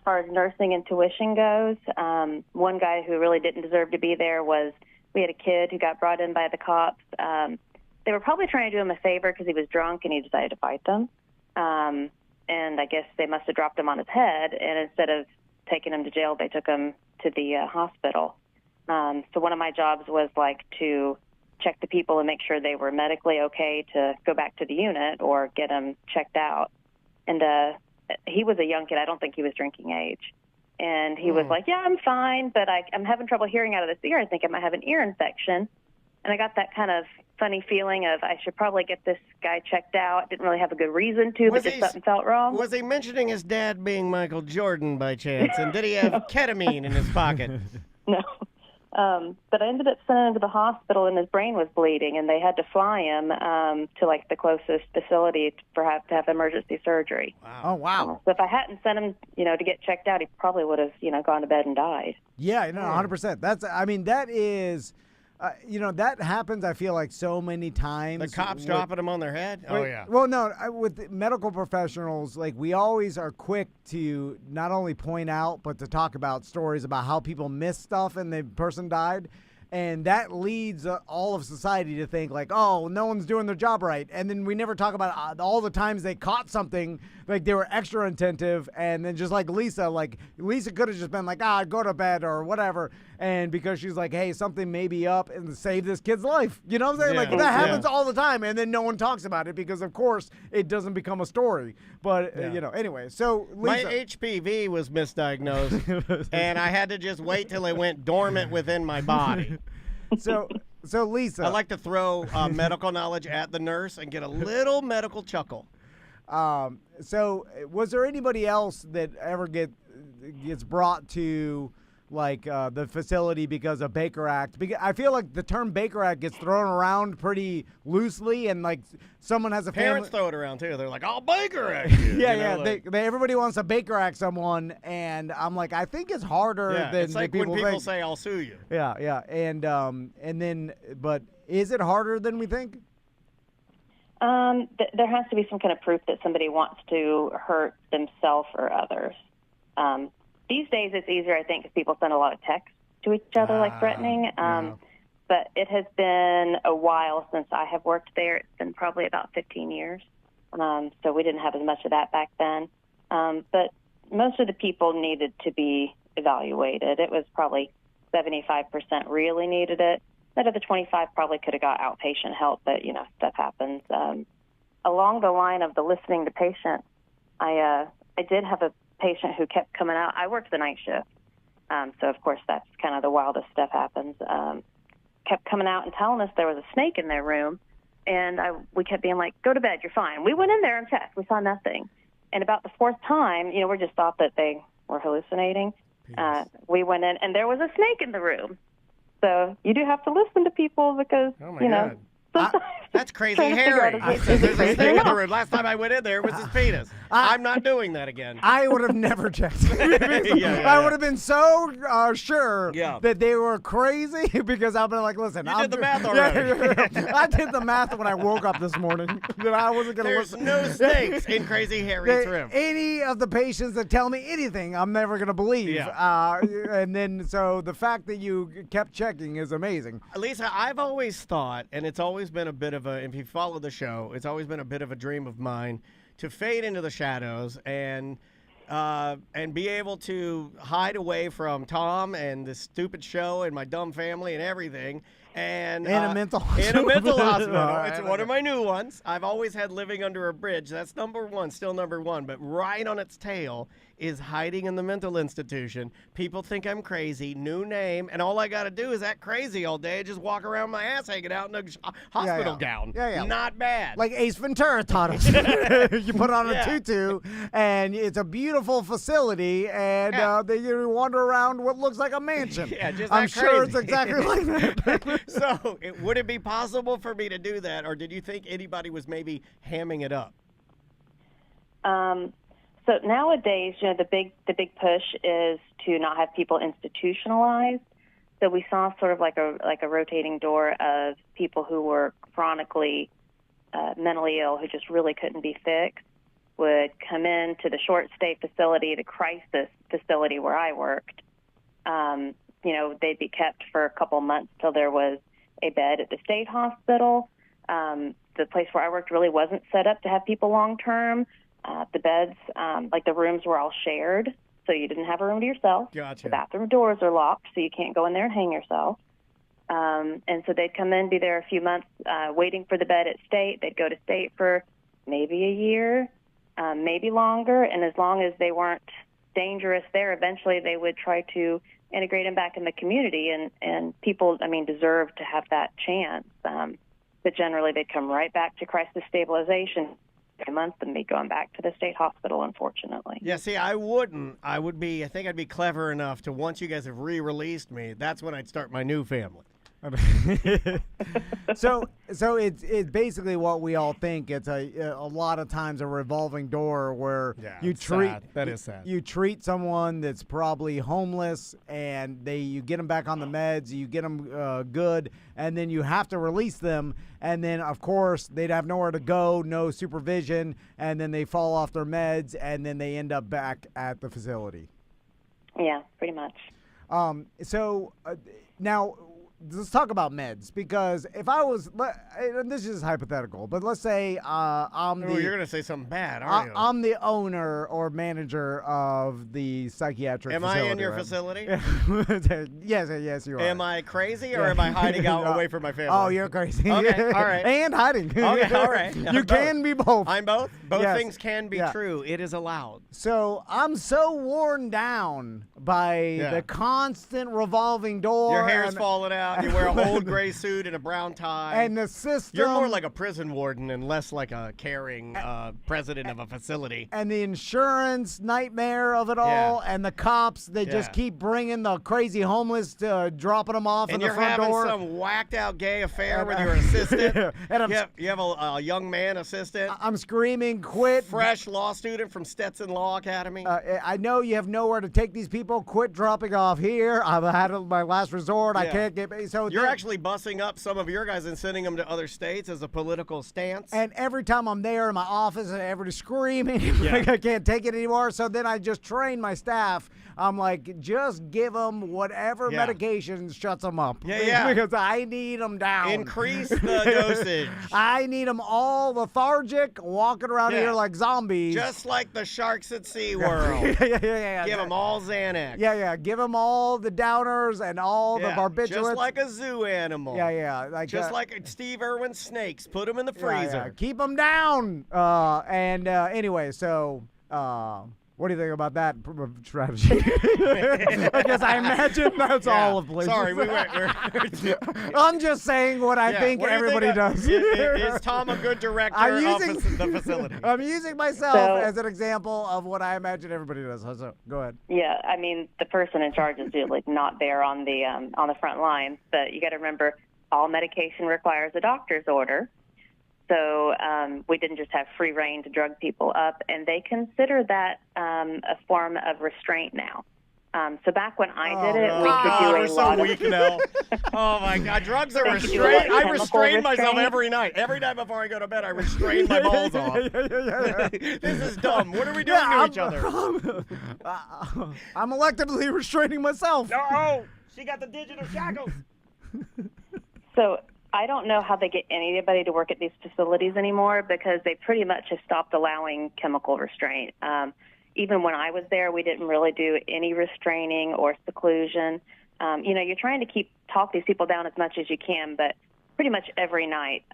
far as nursing and tuition goes, one guy who really didn't deserve to be there was, we had a kid who got brought in by the cops. They were probably trying to do him a favor because he was drunk and he decided to fight them. And I guess they must have dropped him on his head, and instead of taking him to jail, they took him to the hospital. So one of my jobs was to check the people and make sure they were medically okay to go back to the unit or get them checked out. And he was a young kid. I don't think he was drinking age. And he was like, yeah, I'm fine, but I'm having trouble hearing out of this ear. I think I might have an ear infection. And I got that kind of funny feeling of I should probably get this guy checked out. Didn't really have a good reason to, but just something felt wrong. Was he mentioning his dad being Michael Jordan by chance? And did he have ketamine in his pocket? No. But I ended up sending him to the hospital, and his brain was bleeding, and they had to fly him to the closest facility to have emergency surgery. Wow. Oh, wow. So if I hadn't sent him, to get checked out, he probably would have, gone to bed and died. Yeah, 100%. That is, that happens, I feel like, so many times. The cops dropping them on their head? Oh, yeah. Well, no, with medical professionals, we always are quick to not only point out, but to talk about stories about how people miss stuff and the person died. And that leads all of society to think oh, no one's doing their job right. And then we never talk about all the times they caught something, they were extra attentive. And then just Lisa could have just been go to bed or whatever. and because she's like, hey, something may be up and save this kid's life. You know what I'm saying? Yeah. Like, that happens all the time, and then no one talks about it because, of course, it doesn't become a story. But, anyway, so My Lisa. HPV was misdiagnosed, and I had to just wait till it went dormant within my body. So Lisa. I like to throw medical knowledge at the nurse and get a little medical chuckle. So was there anybody else that ever gets brought to like the facility because of Baker Act? Because I feel like the term Baker Act gets thrown around pretty loosely, and like someone has a Parents family. throw it around too. They're like, "Oh, Baker Act." You. Yeah, like- everybody wants to Baker Act someone, and I'm like, I think it's harder yeah. than It's like people when people think. say, "I'll sue you." Yeah, and then, but is it harder than we think? There has to be some kind of proof that somebody wants to hurt themselves or others. These days, it's easier, I think, because people send a lot of texts to each other, like threatening. But it has been a while since I have worked there. It's been probably about 15 years. So we didn't have as much of that back then. But most of the people needed to be evaluated. It was probably 75% really needed it. That other 25 probably could have got outpatient help, but, stuff happens. Along the line of the listening to patients, I did have a patient who kept coming out. I worked the night shift, so, of course, that's kind of the wildest stuff happens. Kept coming out and telling us there was a snake in their room, and we kept being like, go to bed, you're fine. We went in there and checked. We saw nothing. And about the fourth time, we just thought that they were hallucinating. We went in, and there was a snake in the room. So you do have to listen to people because, Oh my God. sometimes That's crazy trying to figure Harry. out He if says it's there's a snake in the not. room. Last time I went in there, it was his penis. I'm not doing that again. I would have never checked. Yeah. I would have been so sure Yeah. that they were crazy because I've been like, listen, You I'm did the do- math Yeah, already. I did the math when I woke up this morning that I wasn't going to There's listen. no snakes in Crazy Harry's room. Any of the patients that tell me anything, I'm never going to believe. Yeah. And then, so the fact that you kept checking is amazing. Lisa, I've always thought, and it's always been a bit of a, if you follow the show, it's always been a bit of a dream of mine to fade into the shadows and be able to hide away from Tom and this stupid show and my dumb family and everything. And In a mental In a mental hospital. All right, It's one of my new ones. I've always had living under a bridge. That's number one, still number one. But right on its tail is hiding in the mental institution. People think I'm crazy. New name. And all I got to do is act crazy all day and just walk around my ass hanging out in a hospital gown. Yeah. Not bad. Like Ace Ventura taught us. You put on a tutu, and it's a beautiful facility, and then you wander around what looks like a mansion. Yeah, just I'm act sure it's crazy. exactly like that. So, would it be possible for me to do that, or did you think anybody was maybe hamming it up? So nowadays, the big push is to not have people institutionalized. So we saw sort of like a rotating door of people who were chronically mentally ill, who just really couldn't be fixed, would come into the short stay facility, the crisis facility where I worked. They'd be kept for a couple months till there was a bed at the state hospital. The place where I worked really wasn't set up to have people long term. The beds, like the rooms were all shared, so you didn't have a room to yourself. Gotcha. The bathroom doors are locked, so you can't go in there and hang yourself. And so they'd come in, be there a few months, waiting for the bed at state. They'd go to state for maybe a year, maybe longer, and as long as they weren't dangerous there, eventually they would try to integrate them back in the community, and people, deserve to have that chance. But generally they'd come right back to crisis stabilization a month and be going back to the state hospital, unfortunately. Yeah, see, I wouldn't. I think I'd be clever enough to, once you guys have re-released me, that's when I'd start my new family. So it's basically what we all think. It's a lot of times a revolving door where you it's treat sad. That is sad. You treat someone that's probably homeless, and you get them back on the meds, you get them good, and then you have to release them, and then of course they'd have nowhere to go, no supervision, and then they fall off their meds, and then they end up back at the facility. Yeah, pretty much. Now, let's talk about meds, because if I was, and this is hypothetical, but let's say I'm Oh, the you're gonna say something bad, aren't you? I'm the owner or manager of the psychiatric Am facility. I in your right? facility? Yes, you are. Am I crazy or am I hiding out away from my family? Oh, you're crazy. Okay, all right. And hiding. Okay, all right. You can be both. I'm both. Both Yes. things can be Yeah. true. It is allowed. So I'm so worn down by the constant revolving door. Your hair's and, falling out. You wear an old gray suit and a brown tie. and the system. You're more like a prison warden and less like a caring president of a facility. and the insurance nightmare of it all, and the cops, they just keep bringing the crazy homeless, dropping them off And in the you're front having door. some whacked out gay affair with your assistant. And I'm, You have a young man assistant. I'm screaming, quit. Fresh law student from Stetson Law Academy. I know you have nowhere to take these people. Quit dropping off here. I've had my last resort. I Yeah. can't get. So You're then- actually bussing up some of your guys and sending them to other states as a political stance. And every time I'm there in my office, everybody's screaming. Like I can't take it anymore. So then I just train my staff. I'm like, just give them whatever medication shuts them up. Yeah. Because I need them down. Increase the dosage. I need them all lethargic, walking around Yeah. here like zombies. Just like the sharks at SeaWorld. yeah. Give them all Xanax. Yeah. Give them all the downers and all the barbiturates. Just like a zoo animal. Yeah. Just like Steve Irwin's snakes. Put them in the freezer. Yeah. Keep them down. Anyway, so what do you think about that strategy? I guess I imagine that's all of places. Sorry, we went. I'm just saying what I think What do you everybody think does. Is Tom a good director I'm of using- the facility? I'm using myself as an example of what I imagine everybody does. So go ahead. Yeah, I mean, the person in charge is usually not there on the front lines, but you got to remember, all medication requires a doctor's order. So we didn't just have free reign to drug people up, and they consider that a form of restraint now. So back when I did it, we could do we're a so lot weak of. now. Oh my God, drugs are They could do a lot restraint. of I chemical restrain myself restraint. every night. Every night before I go to bed, I restrain my balls off. This is dumb. What are we doing to each other? I'm electively restraining myself. No, she got the digital shackles. So I don't know how they get anybody to work at these facilities anymore, because they pretty much have stopped allowing chemical restraint. Even when I was there, we didn't really do any restraining or seclusion. You're trying to talk these people down as much as you can, but pretty much every night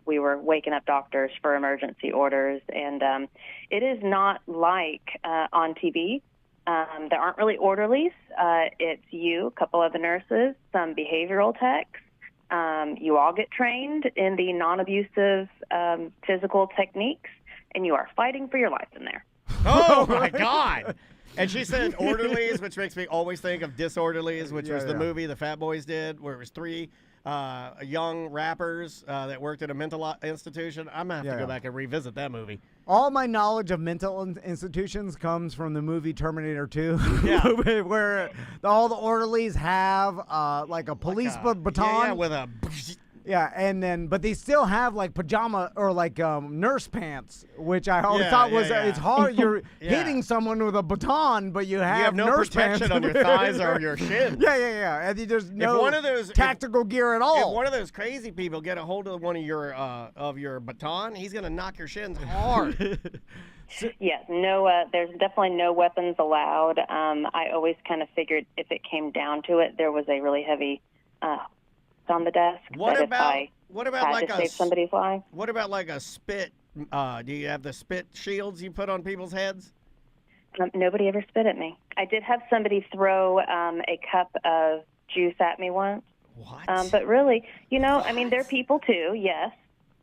we were waking up doctors for emergency orders. And it is not like on TV. There aren't really orderlies. It's you, a couple of the nurses, some behavioral techs. You all get trained in the non-abusive physical techniques, and you are fighting for your life in there. Oh my God. And she said orderlies, which makes me always think of Disorderlies, which was the movie the Fat Boys did, where it was three young rappers that worked at a mental institution. I'm going to have to go back and revisit that movie. All my knowledge of mental institutions comes from the movie Terminator 2, where all the orderlies have like a police baton. Yeah, with a... Yeah, but they still have like pajama or like nurse pants, which I always thought was it's hard. You're hitting someone with a baton, but you have no nurse protection pants on your thighs or your shins. Yeah. And there's no one of those, tactical gear at all. If one of those crazy people get a hold of one of your baton, he's gonna knock your shins hard. Yes, there's definitely no weapons allowed. I always kind of figured if it came down to it, there was a really heavy on the desk. What about like to save somebody's life? What about like a spit? Do you have the spit shields you put on people's heads? Nobody ever spit at me. I did have somebody throw a cup of juice at me once. What? But really, they're people too. Yes,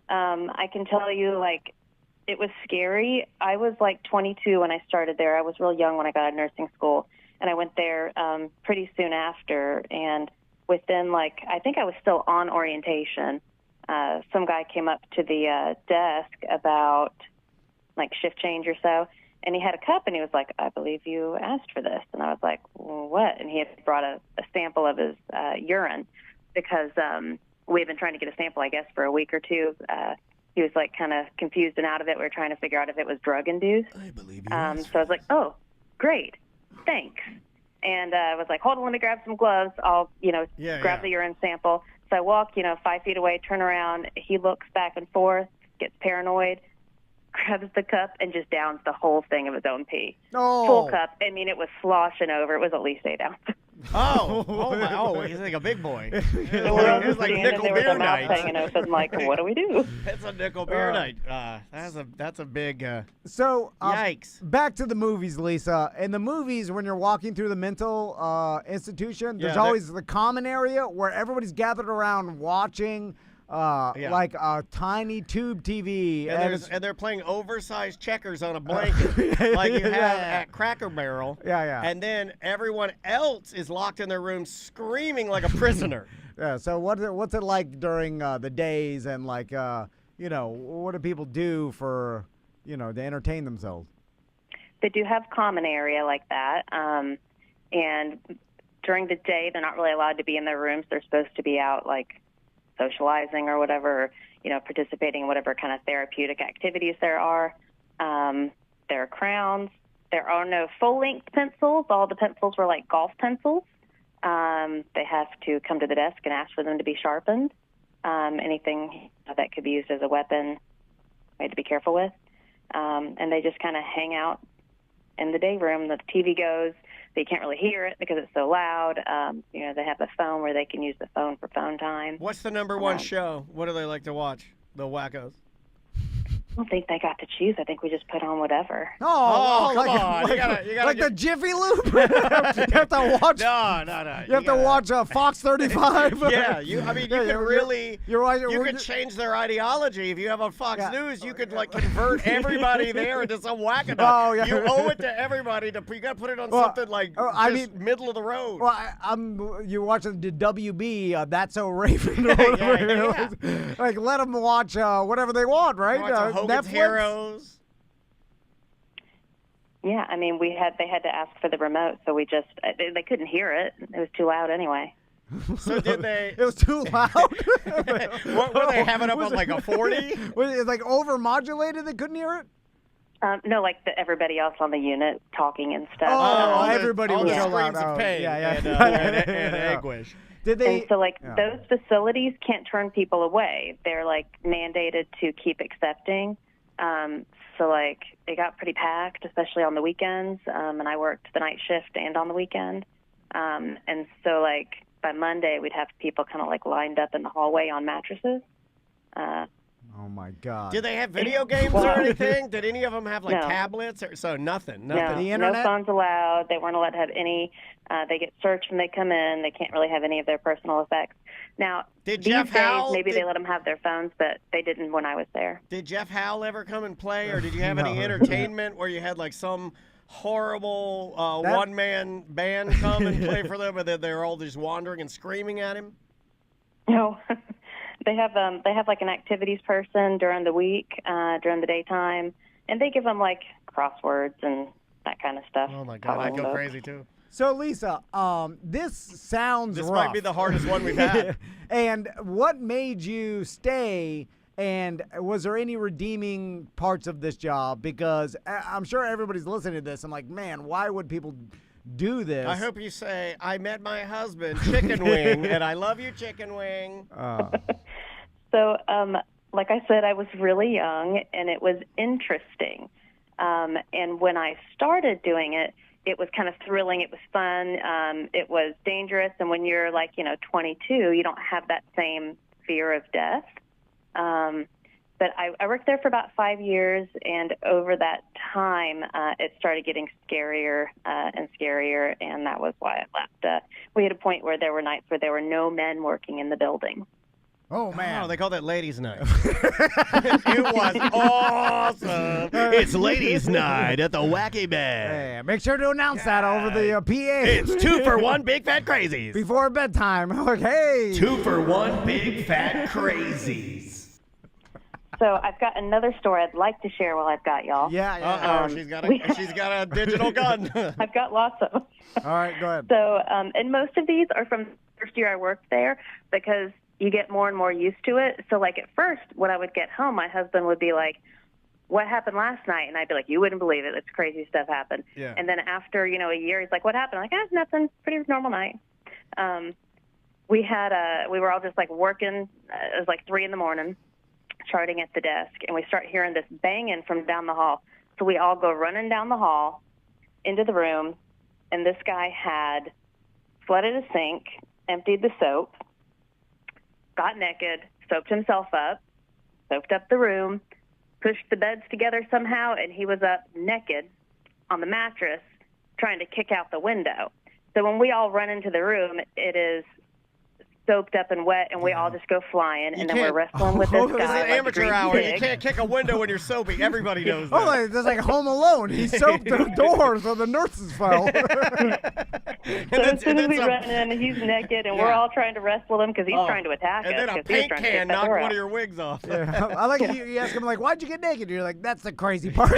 I can tell you, like, it was scary. I was like 22 when I started there. I was real young when I got out of nursing school, and I went there pretty soon after. And within, I think I was still on orientation, some guy came up to the desk about, shift change or so, and he had a cup, and he was like, "I believe you asked for this." And I was like, well, "What?" And he had brought a sample of his urine, because we had been trying to get a sample, I guess, for a week or two. He was, kind of confused and out of it. We were trying to figure out if it was drug-induced. I believe you So I was like, "Oh, great, thanks." And I was like, hold on, let me grab some gloves. I'll, grab the urine sample. So I walk, 5 feet away, turn around. He looks back and forth, gets paranoid, grabs the cup, and just downs the whole thing of his own pee. Oh. Full cup. I mean, it was sloshing over. It was at least 8 ounces. He's like a big boy. We're It's like nickel there with beer the mouth night. hanging open, like, what do we do? It's a nickel beer night. That's a big So, yikes. back to the movies, Lisa. In the movies, when you're walking through the mental institution, there's Yeah, always the common area where everybody's gathered around watching like a tiny tube TV. And they're playing oversized checkers on a blanket like you have at Cracker Barrel. Yeah. And then everyone else is locked in their room screaming like a prisoner. Yeah, so what's it like during the days and like, what do people do for, to entertain themselves? They do have common area like that. And during the day, they're not really allowed to be in their rooms. They're supposed to be out, like, socializing or whatever, participating in whatever kind of therapeutic activities there are. There are crowns. There are no full-length pencils. All the pencils were like golf pencils. They have to come to the desk and ask for them to be sharpened. Anything that could be used as a weapon, we had to be careful with. And they just kind of hang out in the day room. The TV goes. They can't really hear it because it's so loud. They have a phone where they can use the phone for phone time. What's the number one show? What do they like to watch? The wackos. I don't think they got to choose. I think we just put on whatever. Oh, come like, on. You gotta like the Jiffy Lube? You have to watch. No. You have to watch Fox 35. Yeah, you could just change their ideology. If you have on Fox News, you could like convert everybody there into some wackadoodle. Oh, yeah. You owe it to everybody you got to put it on something like middle of the road. Well, you're watching the WB, That's So Raven. Or whatever. Yeah. Like, let them watch whatever they want, right? Watch Hogan's Netflix? Heroes. Yeah, I mean, they had to ask for the remote, so we just they couldn't hear it. It was too loud anyway. So did they? It was too loud. What were they having up on like a 40? Was it like overmodulated? They couldn't hear it. No, like everybody else on the unit talking and stuff. Oh, everybody all was the so loud. screams of pain and anguish. Did they? And so, those facilities can't turn people away. They're, mandated to keep accepting. So, it got pretty packed, especially on the weekends. And I worked the night shift and on the weekend. And so, by Monday, we'd have people kind of, lined up in the hallway on mattresses. Oh, my God. Did they have video games or anything? Did any of them have, No. tablets? So nothing. No, The internet? no phones allowed. They weren't allowed to have any. They get searched when they come in. They can't really have any of their personal effects. Now, Did these Jeff days, Howell- maybe did- they let them have their phones, but they didn't when I was there. Did Jeff Howell ever come and play, or did you have any No. entertainment where you had some horrible one-man band come and play for them, and then they're all just wandering and screaming at him? No. They have an activities person during the week, during the daytime, and they give them crosswords and that kind of stuff. Oh my God, I'd go crazy too. So, Lisa, this sounds This rough. might be the hardest one we've had. And what made you stay? And was there any redeeming parts of this job? Because I'm sure everybody's listening to this. I'm like, man, why would people do this? I hope you say, I met my husband, Chicken Wing, and I love you, Chicken Wing. So, like I said, I was really young, and it was interesting. And when I started doing it, it was kind of thrilling. It was fun. It was dangerous. And when you're 22, you don't have that same fear of death. But I worked there for about 5 years, and over that time, it started getting scarier and scarier, and that was why I left. We had a point where there were nights where there were no men working in the building. Oh, man. Oh, they call that ladies' night. It was awesome. It's ladies' night at the Wacky Bed. Hey, make sure to announce that over the PA. It's 2 for 1 big fat crazies. Before bedtime. Like, hey. 2 for 1 big fat crazies. So I've got another story I'd like to share while I've got y'all. Yeah. Uh-oh, she's got a digital gun. I've got lots of them. All right, go ahead. So, and most of these are from the first year I worked there because you get more and more used to it. So, at first, when I would get home, my husband would be like, what happened last night? And I'd be like, you wouldn't believe it. It's crazy stuff happened. Yeah. And then after, a year, he's like, what happened? I'm like, nothing. Pretty normal night. We were all just like working. It was like 3 a.m, charting at the desk. And we start hearing this banging from down the hall. So we all go running down the hall into the room. And this guy had flooded a sink, emptied the soap, got naked, soaped himself up, soaped up the room, pushed the beds together somehow, and he was up naked on the mattress trying to kick out the window. So when we all run into the room, it is soaked up and wet, and we all just go flying, and then we're wrestling with this guy. This is an like amateur Grease hour. pig. You can't kick a window when you're soapy. Everybody knows that. Oh, like, that's like Home Alone. He soaped the door so the nurses fell. So as soon as we run in, he's naked, and we're all trying to wrestle him because he's trying to attack us. And then a 'cause he's paint trying to can kick that knocked door one out. of your wigs off. Yeah. I like you ask him, like, why'd you get naked? You're like, that's the crazy part.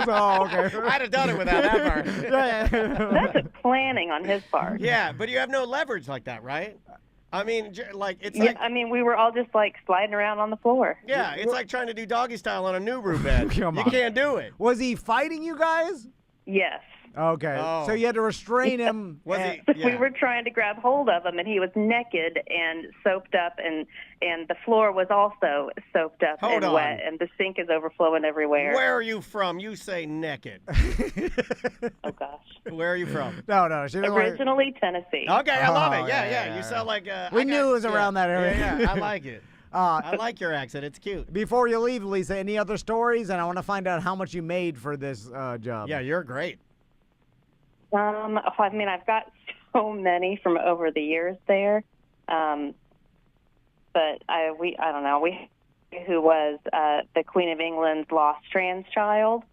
Oh, okay. I'd have done it without that part. That's a planning on his part. Yeah, but you have no leverage like that, right? I mean, like it's Yeah, like I mean, we were all just like sliding around on the floor. yeah, it's like trying to do doggy style on a Nubru bed. Come You on. can't do it. Was he fighting you guys? Yes. Okay. Oh. So you had to restrain him. Was and- he? We Yeah. were trying to grab hold of him, and he was naked and soaped up, and the floor was also soaped up Hold and on. wet, and the sink is overflowing everywhere. Where are you from? You say naked. Oh, gosh. Where are you from? No. She didn't want Originally Tennessee. Okay, I love Oh, it. Yeah, yeah. You sound like We knew it was around that area. Yeah, I like it. I like your accent. It's cute. Before you leave, Lisa, any other stories? And I want to find out how much you made for this job. Yeah, you're great. I mean, I've got so many from over the years there, but I don't know. Who was the Queen of England's lost trans child.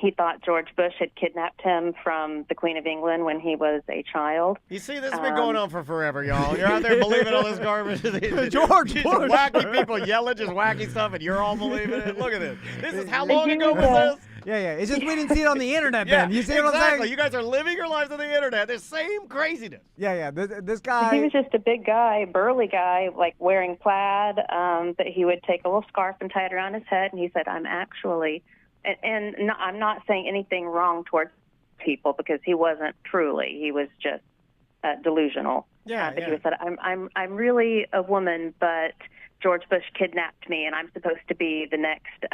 He thought George Bush had kidnapped him from the Queen of England when he was a child. You see, this has been going on for forever, y'all. You're out there believing all this garbage. George Just Bush. wacky people yelling, just wacky stuff, and you're all believing it. Look at this. This is how long ago was this? Yeah. It's just we didn't see it on the internet, Yeah, Ben. You see what I'm exactly. saying? You guys are living your lives on the internet. The same craziness. Yeah. This He guy. was just a big guy, burly guy, like wearing plaid, but he would take a little scarf and tie it around his head, and he said, I'm actually, and no, I'm not saying anything wrong towards people because he wasn't truly. He was just delusional. Yeah, But yeah. he said, I'm really a woman, but George Bush kidnapped me, and I'm supposed to be the next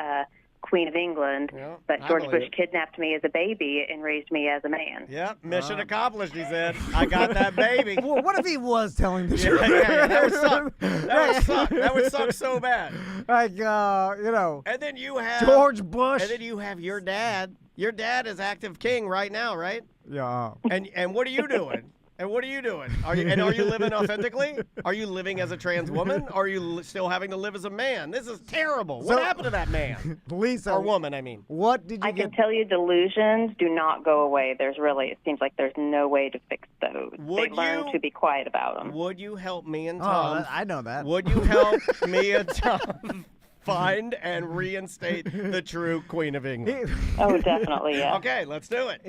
Queen of England, Yeah, but I George believe Bush it. kidnapped me as a baby and raised me as a man. Yep, mission accomplished, he said. I got that baby. Well, what if he was telling the Yeah, truth? that would suck. That would suck. That would suck so bad. Like, And then you have George Bush. And then you have your dad. Your dad is active king right now, right? Yeah. And what are you doing? And what are you doing? Are you living authentically? Are you living as a trans woman? Or are you still having to live as a man? This is terrible. What So- happened to that man Lisa. or woman? I mean. What did you I can get? tell you delusions do not go away. It seems like there's no way to fix those. Would they learn you- to be quiet about them. Would you help me and Oh, Tom? I know that. Would you help me and Tom find and reinstate the true Queen of England? Oh, definitely, yeah. Okay, let's do it.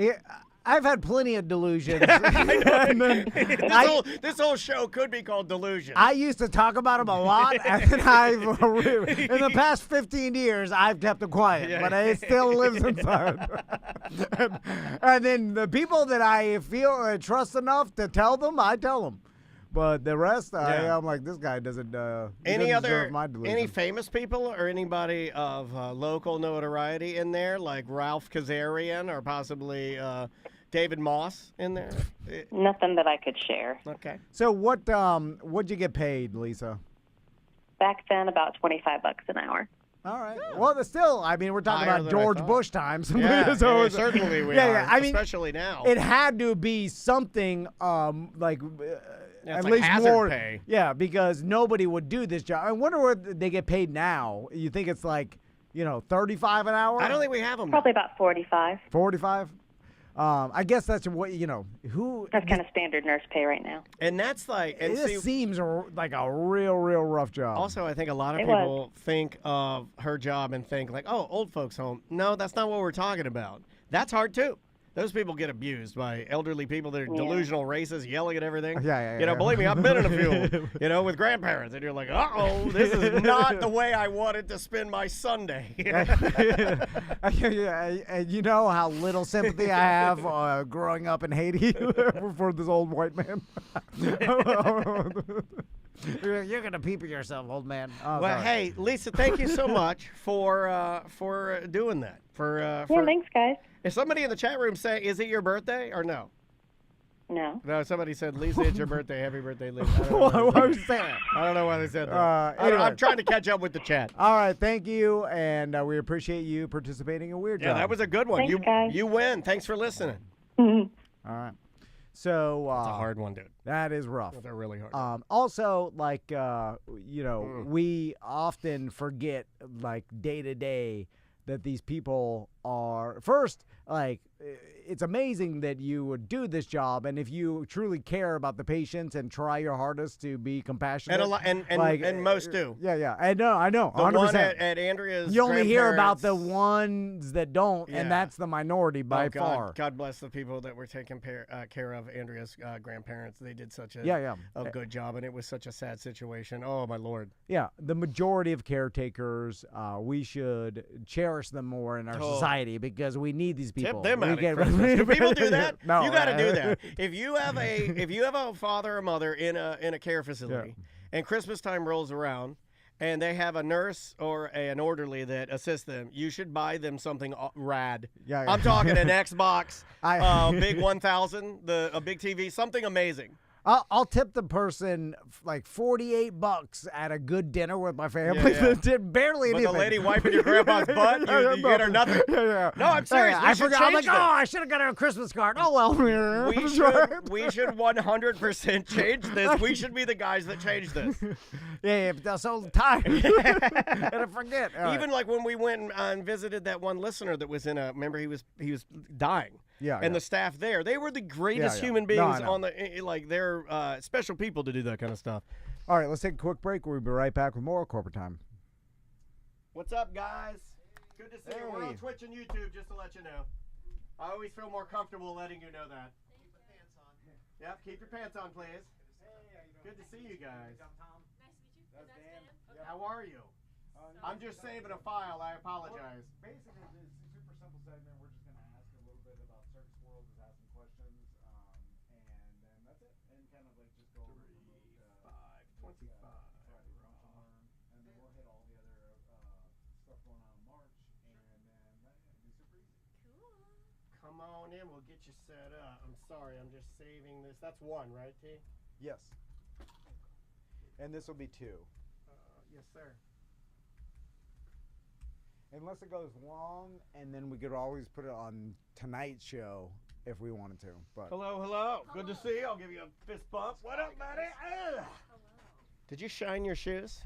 I've had plenty of delusions. I know. And then This whole show could be called Delusion. I used to talk about them a lot, and then in the past 15 years, I've kept them quiet, Yeah. but it still lives inside. and then the people that I feel I trust enough to tell them, I tell them. But the rest, Yeah. I'm like, this guy doesn't. He Any doesn't other, deserve my delusion. any famous people or anybody of local notoriety in there, like Ralph Kazarian or possibly David Moss in there? Nothing that I could share. Okay. So what'd you get paid, Lisa? Back then, about $25 an hour. All right. Well, there's still, I mean, we're talking Higher about than I George thought. Bush times. Yeah, So yeah, it's- certainly we yeah, are. yeah. I mean, especially now. it had to be something like Yeah, it's at like least hazard more. pay. Yeah, because nobody would do this job. I wonder what they get paid now. You think it's like, 35 an hour? I don't think we have them. Probably about 45. 45. I guess that's what who. That's kind of standard nurse pay right now. And that's like, and It see, just seems like a real rough job. also, I think a lot of It was. people think of her job and think like, oh, old folks home. No, that's not what we're talking about. That's hard too. Those people get abused by elderly people that are delusional racists yelling at everything. Yeah. You know, believe me, I've been in a few, you know, with grandparents. And you're like, uh-oh, this is not the way I wanted to spend my Sunday. And you know how little sympathy I have growing up in Haiti for this old white man. You're going to pee yourself, old man. Oh, Well, sorry. hey, Lisa, thank you so much for doing that. Yeah, thanks, guys. If somebody in the chat room say, is it your birthday or no? No. No, somebody said, Lisa, it's your birthday. Happy birthday, Lisa. What are you saying? I don't know why they said that. Anyway. I'm trying to catch up with the chat. All right, thank you, and we appreciate you participating in Weird Yeah, Job. that was a good one. Thanks, guys. You win. Thanks for listening. All right. So It's a hard one, dude. that is rough. They're really hard. Also, like we often forget, like day to day, that these people are first like. It's amazing that you would do this job, and if you truly care about the patients and try your hardest to be compassionate, And most do. Yeah. I know, The 100%. one at Andrea's You only hear about the grandparents- ones that don't, Yeah. and that's the minority by God, far. God bless the people that were taking care of Andrea's grandparents. They did such a good job, and it was such a sad situation. Oh, my Lord. Yeah, the majority of caretakers, we should cherish them more in our society because we need these people. Tip them We out. get- Do people do that? No, You got to do that. If you have a father or mother in a care facility, and Christmas time rolls around, and they have a nurse or an orderly that assists them, you should buy them something rad. Yeah. I'm talking an Xbox, big 1000, a big TV, something amazing. I'll tip the person like $48 at a good dinner with my family. Yeah. Did barely But anything. the lady wiping your grandpa's butt, you get her nothing. Yeah. No, I'm serious. I We should forgot. I'm change like, this. I should have got her a Christmas card. Oh well. We should 100% change this. We should be the guys that change this. Yeah, but I'm so tired. And I forget. All right. Even like when we went and visited that one listener that was remember he was dying. Yeah, And the staff there, they were the greatest Yeah. human No, I beings know. on the they're special people to do that kind of stuff. All right, let's take a quick break. We'll be right back with more corporate time. What's up, guys? Good to see you. We're on Twitch and YouTube, just to let you know. I always feel more comfortable letting you know that. Keep the pants on. Yep, keep your pants on, please. Good to see you guys. Nice to meet you. That's Dan. How are you? I'm just saving a file. I apologize. Basically, it's a super simple segment. We're just going to ask a little bit about Circus World, just ask some questions, and then that's it. And kind of like just go over 25. and then we'll hit all the other stuff going on in March, and then it'll be super easy. Cool. Come on in. We'll get you set up. I'm sorry. I'm just saving this. That's one, right, T? Yes. And this will be 2. Yes, sir. Unless it goes long, and then we could always put it on tonight's show if we wanted to. But Hello. Good to see you. I'll give you a fist bump. What up, buddy? Ugh. Did you shine your shoes?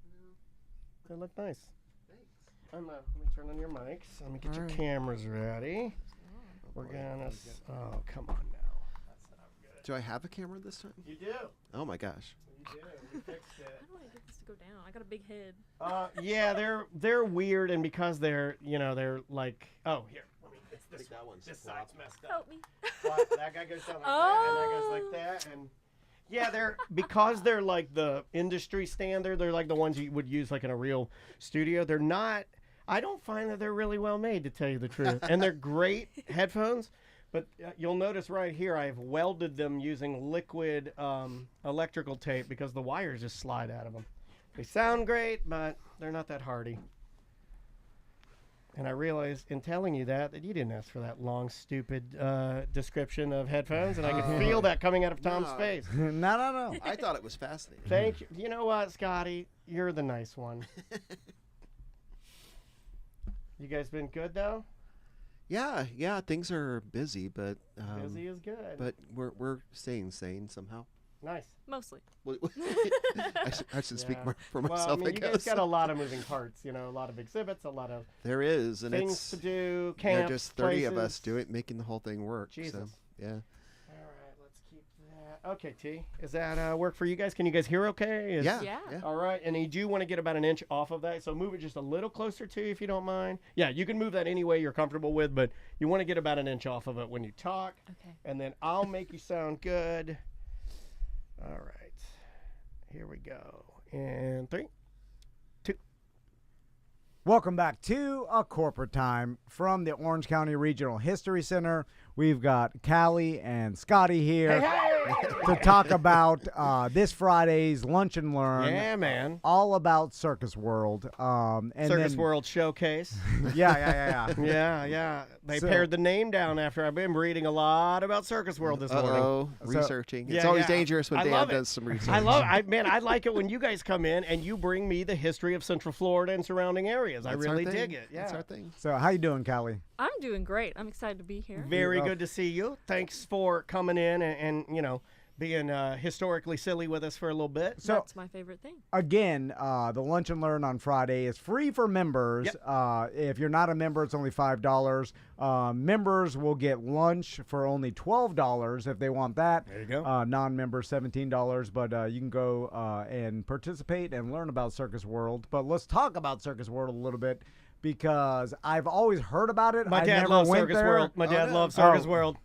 No. They look nice. Thanks. Let me turn on your mics. Let me get your cameras ready. We're gonna. Oh, come on now. That's not good. Do I have a camera this time? You do. Oh my gosh. You do. We fixed it. How do I get this to go down? I got a big head. Yeah, they're weird, and because they're like, oh, here. Let me. It's this. that one's This side's messed up. Help me. Well, that guy goes down like that, and that goes like that, and yeah, because they're like the industry standard. They're like the ones you would use like in a real studio. They're not. I don't find that they're really well made, to tell you the truth, and they're great headphones. But you'll notice right here, I've welded them using liquid electrical tape because the wires just slide out of them. They sound great, but they're not that hardy. And I realized in telling you that you didn't ask for that long, stupid description of headphones, and I could feel that coming out of Tom's No. face. no. I thought it was fascinating. Thank you. You know what, Scotty? You're the nice one. You guys been good, though? Yeah, things are busy, but Busy is good. but we're staying sane somehow. Nice. Mostly. I should speak Yeah. more for Well, myself, I mean, you guys guess. got a lot of moving parts, a lot of exhibits, a lot of There is, and things it's to do, there are camps, just 30 of places. us making the whole thing work. Jesus. So, yeah. All right, let's keep that Okay, T. Is that work for you guys? Can you guys hear okay? Yeah. All right, and you do want to get about an inch off of that, so move it just a little closer to you if you don't mind. Yeah, you can move that any way you're comfortable with, but you want to get about an inch off of it when you talk. Okay. And then I'll make you sound good. All right. Here we go. And 3, 2. Welcome back to A Corporate Time from the Orange County Regional History Center. We've got Callie and Scotty here to talk about this Friday's Lunch and Learn. Yeah, man. All about Circus World. Circus World Showcase. Yeah. Yeah. They pared the name down after I've been reading a lot about Circus World this morning. Researching. Yeah, it's always yeah. dangerous when I Dan love it. does some research. I like it when you guys come in and you bring me the history of Central Florida and surrounding areas. I That's really our thing. dig it. Yeah. That's our thing. So how you doing, Callie? I'm doing great. I'm excited to be here. Very good to see you. Thanks for coming in and being historically silly with us for a little bit. So That's my favorite thing. again, the Lunch and Learn on Friday is free for members. Yep. If you're not a member, it's only $5. Members will get lunch for only $12 if they want that. There you go. Non-members, $17. But you can go and participate and learn about Circus World. But let's talk about Circus World a little bit because I've always heard about it. My I dad never loves went Circus there. World. My dad no. loves Circus World.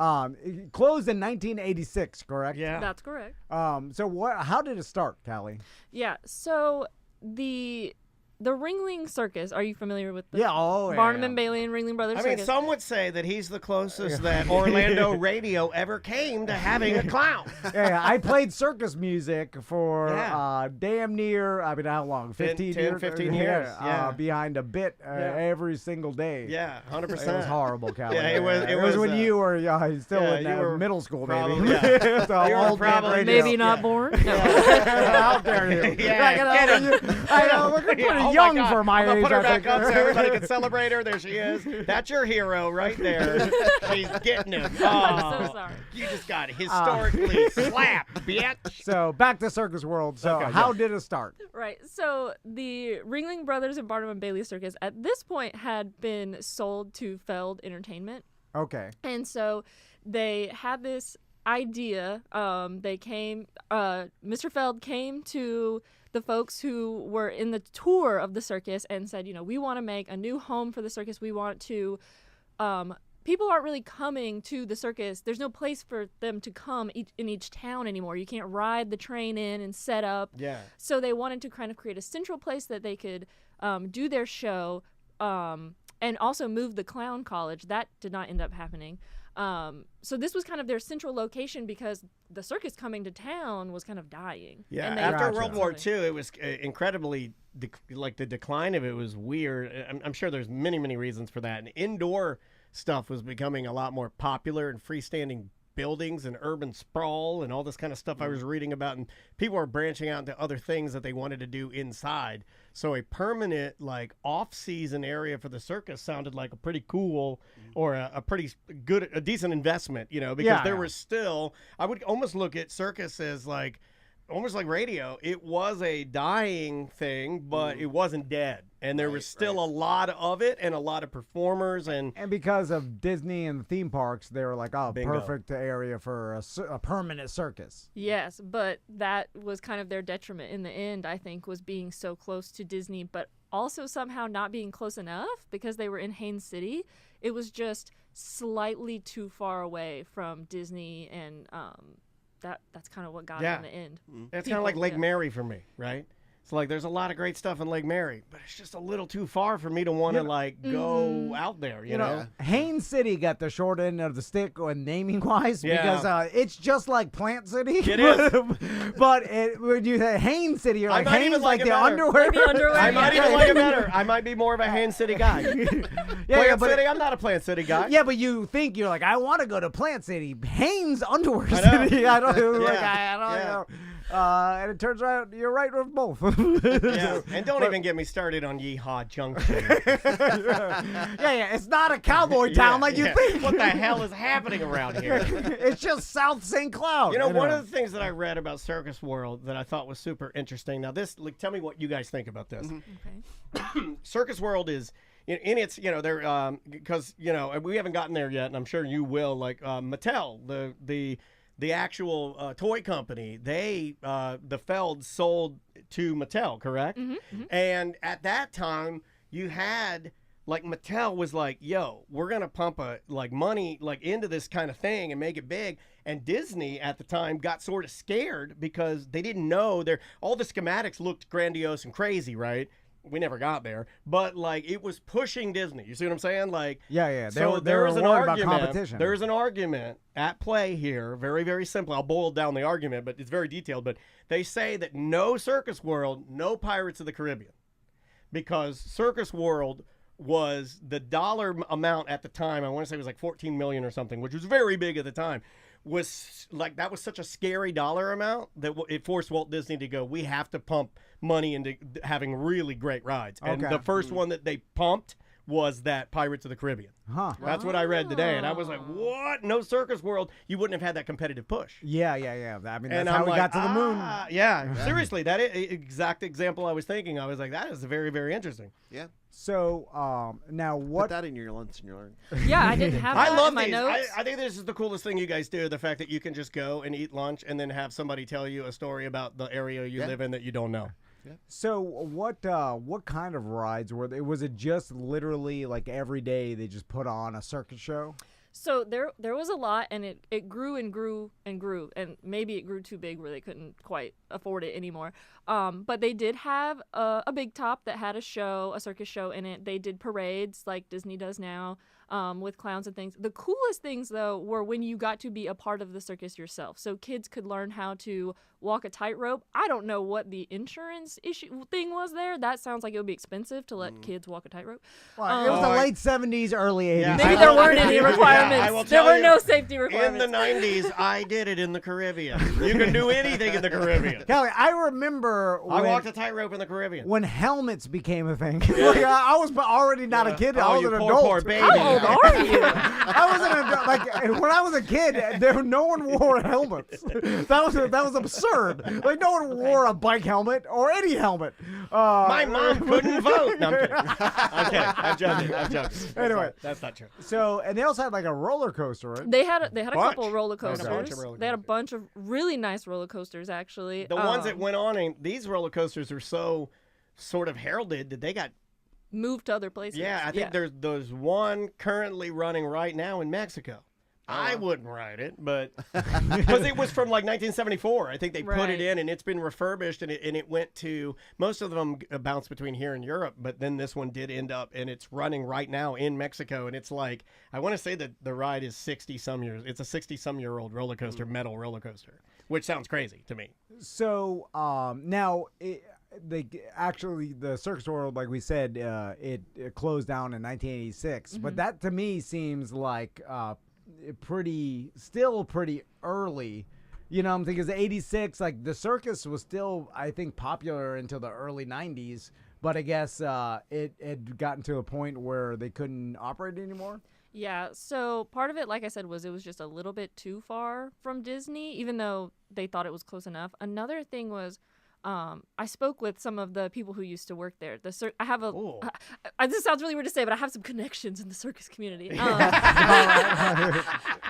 It closed in 1986, correct? Yeah. That's correct. So how did it start, Callie? Yeah. So the Ringling Circus. Are you familiar with the Yeah. Barnum and Bailey and Ringling Brothers I mean, Circus? some would say that he's the closest that Orlando radio ever came to having a clown. Yeah, I played circus music for Yeah. damn near, I mean, how long? 15 10, years? 15 years, yeah. Behind a bit every single day. Yeah, 100%. It was horrible, Callie. Yeah, it was- It was when you were still yeah, in you were middle school, probably- maybe. yeah. So You were old man probably- radio. Maybe not born. No. How dare you? Yeah, get him. I know, we're pretty Yeah, oh my young God. for my I'm gonna age, put her I back think. up so everybody can celebrate her. There she is. That's your hero right there. She's getting him. I'm so Oh, sorry. you just got historically slapped, bitch. So back to Circus World. So Okay, how yeah. did it start? Right. So the Ringling Brothers and Barnum and Bailey Circus at this point had been sold to Feld Entertainment. Okay. And so they had this idea. Mr. Feld came to the folks who were in the tour of the circus and said, we want to make a new home for the circus. We want to, people aren't really coming to the circus. There's no place for them to come in each town anymore. You can't ride the train in and set up. Yeah. So they wanted to kind of create a central place that they could do their show and also move the clown college. That did not end up happening. So this was kind of their central location because the circus coming to town was kind of dying. Yeah, And they after wanted World War something. II, it was incredibly, the decline of it was weird. I'm sure there's many, many reasons for that. And indoor stuff was becoming a lot more popular and freestanding buildings and urban sprawl and all this kind of stuff I was reading about. And people were branching out into other things that they wanted to do inside. So a permanent, off-season area for the circus sounded like a pretty cool or a pretty good, a decent investment, because there was still, I would almost look at circus as almost like radio. It was a dying thing, but it wasn't dead. And there was still a lot of it and a lot of performers. And because of Disney and theme parks, they were like, Bingo. perfect area for a permanent circus. Yes, but that was kind of their detriment in the end, I think, was being so close to Disney, but also somehow not being close enough because they were in Haines City. It was just slightly too far away from Disney, and that's kind of what got it in the end. it's kind of like Lake Mary for me, right? It's there's a lot of great stuff in Lake Mary, but it's just a little too far for me to want to go out there, you know? Haines City got the short end of the stick on naming wise Yeah. because it's just like Plant City. It is. But when you say Haines City, you're I like might even Haines like like it the better. underwear. Like the underwear, I might yeah. even like it better. I might be more of a Haines City guy. Plant City, I'm not a Plant City guy. Yeah, but you think you're like, I want to go to Plant City. Haines Underwear I know. City. I don't Yeah. I don't Yeah. know. And it turns out you're right with both. Yeah, and don't even get me started on Yeehaw Junction. yeah. It's not a cowboy town like you think. What the hell is happening around here? It's just South St. Cloud. You know, one of the things that I read about Circus World that I thought was super interesting. Now, tell me what you guys think about this. Okay. Circus World is in its, they're because we haven't gotten there yet, and I'm sure you will. Mattel, the the actual toy company, they the Felds sold to Mattel, correct? And at that time, you had like Mattel was like, "Yo, we're gonna pump money into this kind of thing and make it big." And Disney at the time got sort of scared because they didn't know all the schematics looked grandiose and crazy, right? We never got there, but like it was pushing Disney. You see what I'm saying? Like, yeah. They were there's an worried argument. about competition. There's an argument at play here. Very, very simple. I'll boil down the argument, but it's very detailed. But they say that no Circus World, no Pirates of the Caribbean, because Circus World was the dollar amount at the time. I want to say it was like 14 million or something, which was very big at the time. That was such a scary dollar amount that it forced Walt Disney to go, we have to pump money into having really great rides. And the first one that they pumped was that Pirates of the Caribbean. That's what I read today. And I was like, what? No Circus World. You wouldn't have had that competitive push. Yeah. I mean, that's how we got to the moon. Yeah, seriously. That exact example I was thinking. I was like, that is very, very interesting. Yeah. So now what? Put that in your lunch and you learn. Yeah, I didn't have that I love in my these. notes. I think this is the coolest thing you guys do. The fact that you can just go and eat lunch and then have somebody tell you a story about the area you live in that you don't know. So what kind of rides were they? Was it just literally like every day they just put on a circus show? So there was a lot, and it grew and grew and grew, and maybe it grew too big where they couldn't quite afford it anymore. But they did have a big top that had a circus show in it. They did parades like Disney does now, with clowns and things. The coolest things, though, were when you got to be a part of the circus yourself. So kids could learn how to walk a tightrope. I don't know what the insurance issue thing was there. That sounds like it would be expensive to let kids walk a tightrope. Well, it was the late 70s, early 80s. Yeah. Maybe there weren't any requirements. I will There tell were you, no safety requirements. In the 90s, I did it in the Caribbean. You can do anything in the Caribbean. Kelly, I remember I walked a tightrope in the Caribbean. when helmets became a thing. Like, I was already not a kid. I was you an poor, adult. poor baby. How old are you? I was an adult. Like when I was a kid, no one wore helmets. That was absurd. Like no one wore a bike helmet or any helmet. My mom couldn't vote. No, I'm kidding. I'm joking. Anyway. That's not true. So, and they also had like a roller coaster, right? They had a Bunch. couple of roller They had a coasters. bunch of roller They had a bunch of really nice roller coasters, actually. The ones that went on, and these roller coasters are so sort of heralded that they got. moved to other places. Yeah, I think there's one currently running right now in Mexico. I wouldn't ride it, but because it was from like 1974. I think they put it in, and it's been refurbished, and it went to most of them bounced between here and Europe, but then this one did end up, and it's running right now in Mexico, and it's like I want to say that the ride is 60-some years. It's a 60-some-year-old roller coaster, metal roller coaster, which sounds crazy to me. So now. The Circus World, like we said, it closed down in 1986. But that to me seems like still pretty early. You know, I'm thinking it's 86. Like the circus was still, I think, popular until the early 90s. But I guess it had gotten to a point where they couldn't operate anymore. Yeah, so part of it, like I said, was it was just a little bit too far from Disney, even though they thought it was close enough. Another thing was, I spoke with some of the people who used to work there. I have a. This sounds really weird to say, but I have some connections in the circus community.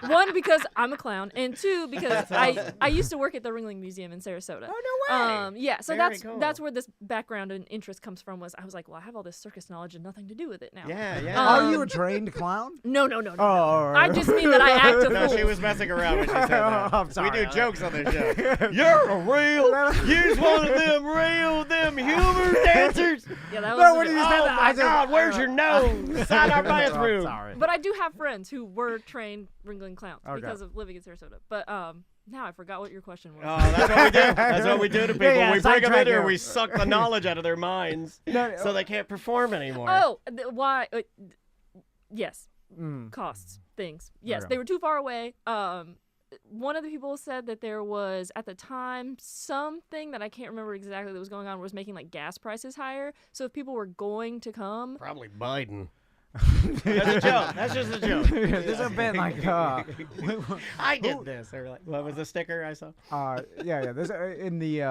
One, because I'm a clown, and two, because I used to work at the Ringling Museum in Sarasota. Oh no way! Yeah, so Very cool. that's where this background and interest comes from. I was like, well, I have all this circus knowledge and nothing to do with it now. Yeah. Are you a trained clown? No. Oh, all right. I just mean that I act a No, fool. she was messing around when she said that. I'm sorry. We do jokes on this show. You're a you're one of them humor dancers. Yeah, that No, was. when you Oh said that, my God, where's your nose? Inside our bathroom. Sorry. But I do have friends who were trained Ringling clowns Okay. because of living in Sarasota. But now I forgot what your question was. Oh, that's what we do. That's what we do to people. Yeah, we bring them in sidetrack here, you. we suck the knowledge out of their minds so they can't perform anymore. Oh, why? Yes, costs, things. Yes, Okay. they were too far away. One of the people said that there was, at the time, something that I can't remember exactly that was going on was making like gas prices higher. So if people were going to come, Probably Biden. That's a joke. That's just a joke. This has been like I did this. They were like, what was the sticker I saw? yeah. This in the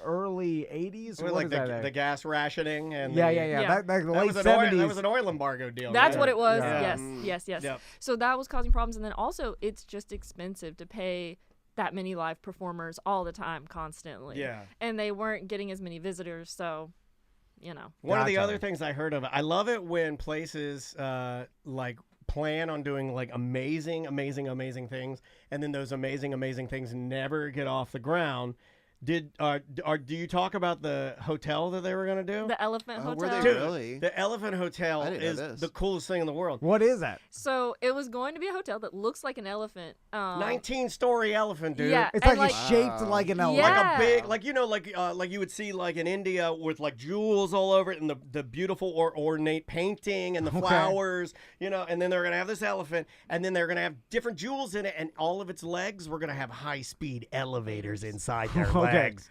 early 80s. Or What like is that? the gas rationing and Yeah. Yeah. That That late was, 70s. that was an oil embargo deal. that's right? what it was. Yeah. Yes. Yep. So that was causing problems. And then also, it's just expensive to pay that many live performers all the time, constantly. Yeah. And they weren't getting as many visitors, so, One of the Gotcha. other things I heard of, I love it when places like plan on doing like amazing things, and then those amazing things never get off the ground. Do you talk about the hotel that they were going to do? The Elephant Oh, Hotel. were they Dude, really? the Elephant Hotel I didn't know is this. the coolest thing in the world. What is that? So it was going to be a hotel that looks like an elephant. 19-story elephant, dude. Yeah, It's and like it's shaped like an elephant. Like Yeah. a big, like like you would see like in India with like jewels all over it and the beautiful or ornate painting and the flowers, and then they're gonna have this elephant and then they're gonna have different jewels in it and all of its legs were gonna have high-speed elevators inside their legs.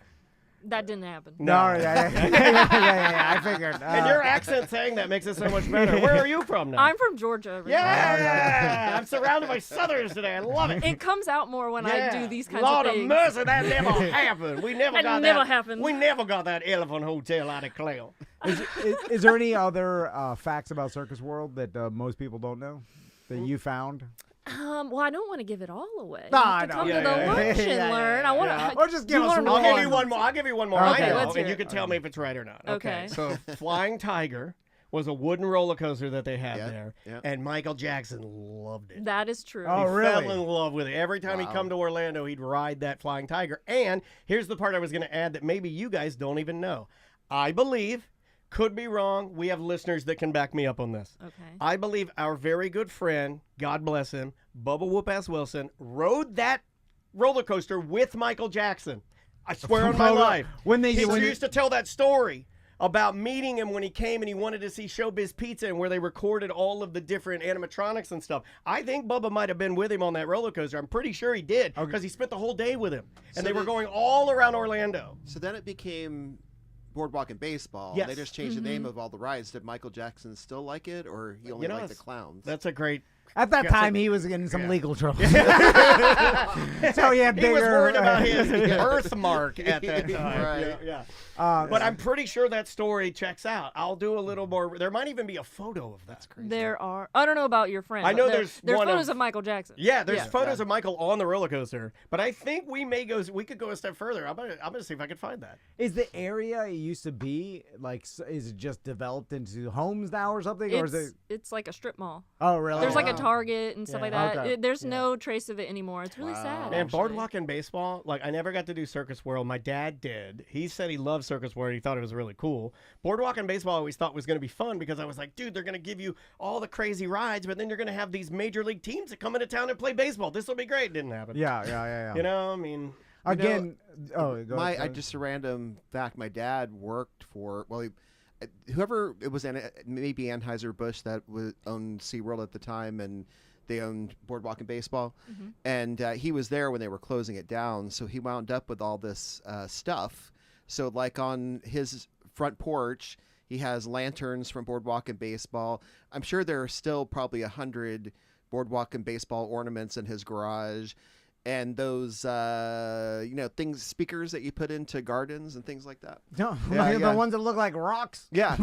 That didn't happen. No, yeah, I figured. And your accent saying that makes it so much better. Where are you from now? I'm from Georgia. Originally. yeah, I'm surrounded by Southerners today. I love it. It comes out more when I do these kinds Lord of things. of mercy, that never happened. We never That got never that. happened. We never got that Elephant Hotel out of Cleo. Is there any other facts about Circus World that most people don't know that you found? Well, I don't want to give it all away. No, You I have to know. come Yeah, to the yeah, yeah. lunch and learn. I want to. Or just give us I'll one. give you one more. I'll give you one more. Okay, I know, let's hear and you it. can tell me if it's right or not. Okay. So Flying Tiger was a wooden roller coaster that they had Yeah, there, yeah. and Michael Jackson loved it. That is true. Oh, He really? fell in love with it. Every time he'd come to Orlando, he'd ride that Flying Tiger. And here's the part I was going to add that maybe you guys don't even know. I believe, could be wrong, we have listeners that can back me up on this. Okay. I believe our very good friend, God bless him, Bubba Whoop-Ass Wilson, rode that roller coaster with Michael Jackson. I swear on my life. When they He when used to tell that story about meeting him when he came and he wanted to see Showbiz Pizza and where they recorded all of the different animatronics and stuff. I think Bubba might have been with him on that roller coaster. I'm pretty sure he did because he spent the whole day with him. And So they were did- going all around Orlando. So then it became Boardwalk and Baseball. Yes. They just changed the name of all the rides. Did Michael Jackson still like it, or he only liked the clowns? That's a great... at that Yeah, time so- he was getting some yeah. legal trouble. So he had He bigger. was worried about his birthmark at that time. Right. Yeah. Uh, But I'm pretty sure that story checks out. I'll do a little more. There might even be a photo of that. That's crazy. There are. I don't know about your friend. I but know there's one photos of- of Michael Jackson. Yeah, there's photos of Michael on the roller coaster. But I think we could go a step further. I'm gonna see if I can find that. Is the area it used to be like? Is it just developed into homes now or something, or is it? It's like a strip mall. Oh, really? There's like a wow. Target and stuff like that. Okay. There's no trace of it anymore. It's really sad. Man, actually. Boardwalk and Baseball, like I never got to do Circus World. My dad did. He said he loved Circus World. He thought it was really cool. Boardwalk and Baseball I always thought was going to be fun because I was like, dude, they're going to give you all the crazy rides, but then you're going to have these major league teams that come into town and play baseball. This will be great. Didn't happen. Yeah. You know, I mean, Again, go ahead. Just a random fact. My dad worked for whoever it was, maybe Anheuser-Busch that owned SeaWorld at the time, and they owned Boardwalk and Baseball, and he was there when they were closing it down. So he wound up with all this stuff. So like on his front porch, he has lanterns from Boardwalk and Baseball. I'm sure there are still probably 100 Boardwalk and Baseball ornaments in his garage. And those, things, speakers that you put into gardens and things like that. No, Yeah, the yeah. ones that look like rocks. Yeah,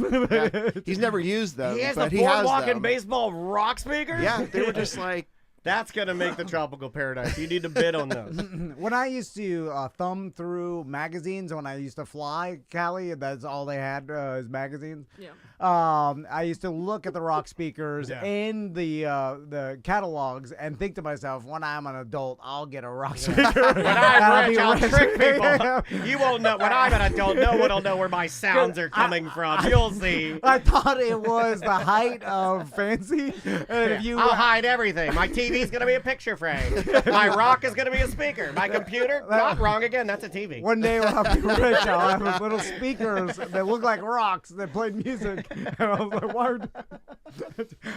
He's never used them. he has but the he has Boardwalk them. and Baseball rock speakers. Yeah, they were just like, That's going to make the tropical paradise. You need to bid on those. When I used to thumb through magazines when I used to fly, Callie, that's all they had is magazines. Yeah. I used to look at the rock speakers Yeah. in the catalogs and think to myself, when I'm an adult, I'll get a rock speaker. When I'm rich, I'll trick people. You won't know. When I'm an adult, no one will know where my sounds are coming from. You'll see. I thought it was the height of fancy. And if you I'll hide everything. My TV's going to be a picture frame. My rock is going to be a speaker. My computer, not wrong again. That's a TV. one day when I'm rich, I'll have little speakers that look like rocks that play music. And I was like, why?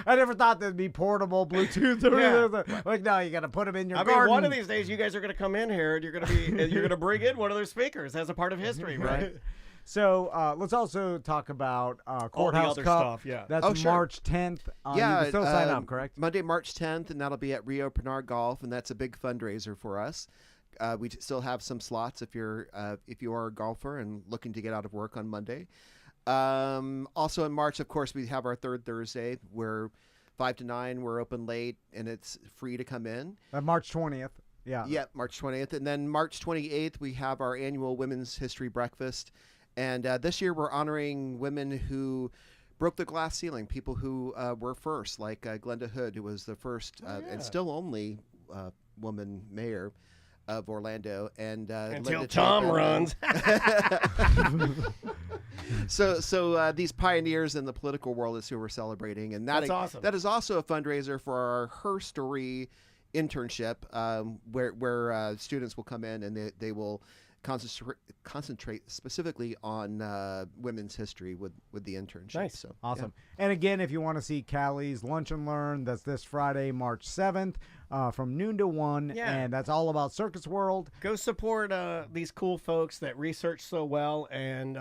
I never thought there'd be portable Bluetooth or Yeah. anything. Like, no, you got to put them in your I mean, garden. one of these days, you guys are going to come in here and you're going to bring in one of those speakers as a part of history, right? So let's also talk about Courthouse other Cup. stuff, yeah. That's Oh, sure. March 10th. You yeah. can still sign up, correct? Monday, March 10th, and that'll be at Rio Pinard Golf, and that's a big fundraiser for us. We still have some slots if you are a golfer and looking to get out of work on Monday. Also in March, of course, we have our third Thursday where 5 to 9 we're open late and it's free to come in. March 20th. Yeah. Yeah, March 20th. And then March 28th, we have our annual Women's History Breakfast. And this year we're honoring women who broke the glass ceiling, people who were first, like Glenda Hood, who was the first and still only woman mayor of Orlando. And Until Linda Tom Chapin. runs. So these pioneers in the political world is who we're celebrating. And That's awesome. That is also a fundraiser for our Her Story internship, where students will come in and they will concentrate specifically on women's history with the internship. Nice. So Awesome. And again, if you want to see Callie's Lunch and Learn, that's this Friday, March 7th, from noon to 1. Yeah. And that's all about Circus World. Go support these cool folks that research so well and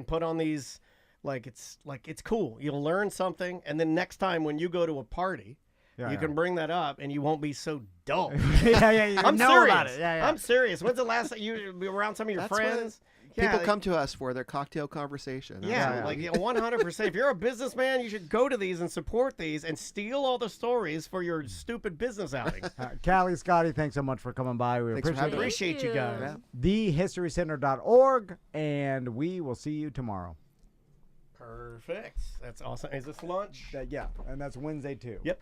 put on these it's cool. You'll learn something, and then next time when you go to a party, you can bring that up, and you won't be so dull. You I'm know serious. about it. Yeah. I'm serious. When's the last time you were around some of your That's what friends? people come to us for their cocktail conversation. Yeah, like 100%. If you're a businessman, you should go to these and support these and steal all the stories for your stupid business outings. Callie, Scotty, thanks so much for coming by. We Thanks for having appreciate me. it. Appreciate you guys. TheHistoryCenter.org, and we will see you tomorrow. Perfect. That's awesome. Is this lunch? Yeah, and that's Wednesday too. Yep.